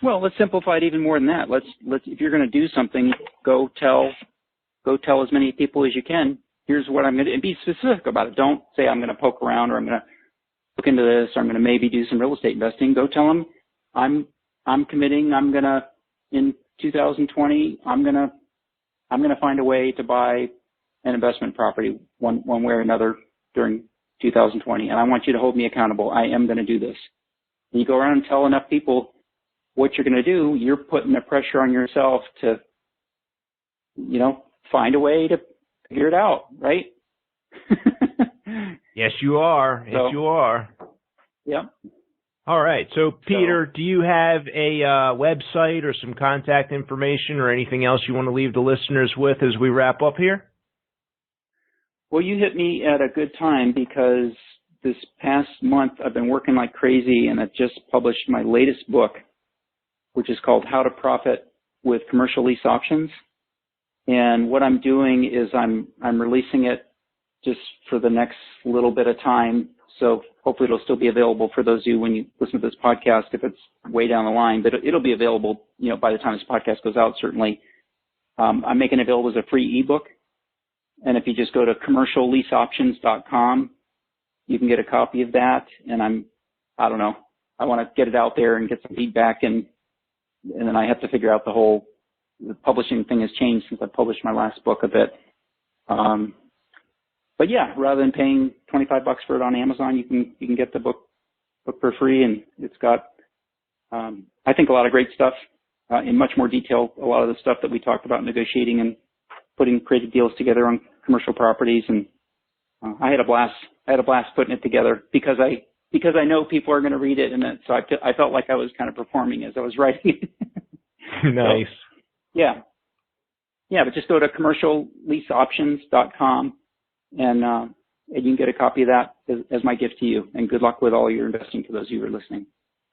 Well, let's simplify it even more than that. Let's if you're going to do something, go tell as many people as you can. Here's what I'm going to, and be specific about it. Don't say I'm going to poke around, or I'm going to look into this, or I'm going to maybe do some real estate investing. Go tell them I'm committing. I'm going to, in 2020, I'm going to find a way to buy an investment property one way or another during 2020. And I want you to hold me accountable. I am going to do this. And you go around and tell enough people what you're going to do, you're putting the pressure on yourself to, find a way to figure it out, right? Yes, you are. Yes, you are. Yeah. All right. So, Peter, do you have a website or some contact information or anything else you want to leave the listeners with as we wrap up here? Well, you hit me at a good time, because this past month I've been working like crazy, and I've just published my latest book, which is called How to Profit with Commercial Lease Options. And what I'm doing is I'm releasing it just for the next little bit of time. So hopefully it'll still be available for those of you when you listen to this podcast, if it's way down the line, but it'll be available, by the time this podcast goes out, certainly. I'm making it available as a free ebook. And if you just go to commercialleaseoptions.com, you can get a copy of that. And I don't know, I want to get it out there and get some feedback, and then I have to figure out the publishing thing has changed since I published my last book a bit. But yeah, rather than paying $25 for it on Amazon, you can get the book for free, and it's got, I think, a lot of great stuff in much more detail. A lot of the stuff that we talked about negotiating and putting creative deals together on commercial properties, and I had a blast. Putting it together because I know people are going to read it, and so I felt like I was kind of performing as I was writing it. Nice. So, yeah, but just go to commercialleaseoptions.com, and you can get a copy of that as my gift to you. And good luck with all your investing to those of you who are listening.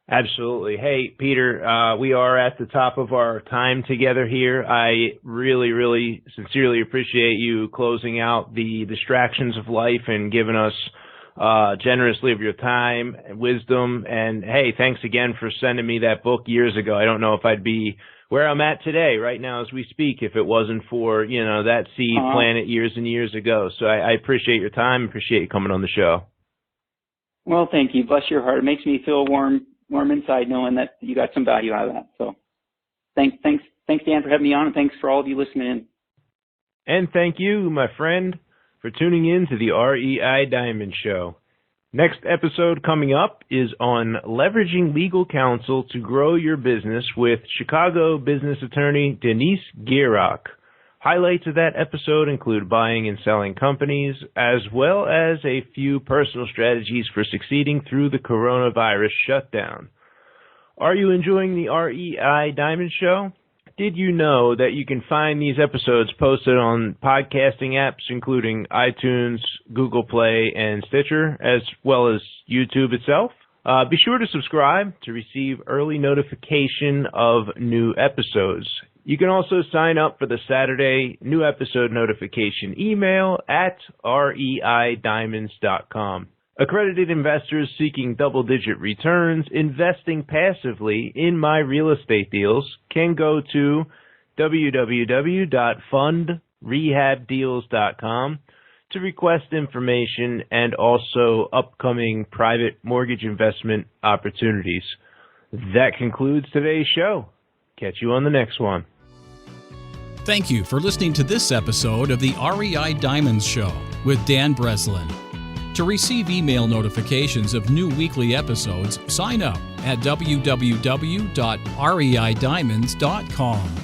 Absolutely. Hey, Peter, we are at the top of our time together here. I really, really sincerely appreciate you closing out the distractions of life and giving us generously of your time and wisdom. And hey, thanks again for sending me that book years ago. I don't know if I'd be where I'm at today, right now as we speak, if it wasn't for, that seed planted years and years ago. So I appreciate your time, appreciate you coming on the show. Well, thank you. Bless your heart. It makes me feel warm inside knowing that you got some value out of that. So thanks, Dan, for having me on, and thanks for all of you listening in. And thank you, my friend, for tuning in to the REI Diamond Show. Next episode coming up is on leveraging legal counsel to grow your business with Chicago business attorney Denise Gierach. Highlights of that episode include buying and selling companies, as well as a few personal strategies for succeeding through the coronavirus shutdown. Are you enjoying the REI Diamond Show? Did you know that you can find these episodes posted on podcasting apps, including iTunes, Google Play, and Stitcher, as well as YouTube itself? Be sure to subscribe to receive early notification of new episodes. You can also sign up for the Saturday new episode notification email at reidiamonds.com. Accredited investors seeking double-digit returns investing passively in my real estate deals can go to www.fundrehabdeals.com to request information and also upcoming private mortgage investment opportunities. That concludes today's show. Catch you on the next one. Thank you for listening to this episode of the REI Diamonds Show with Dan Breslin. To receive email notifications of new weekly episodes, sign up at www.reidiamonds.com.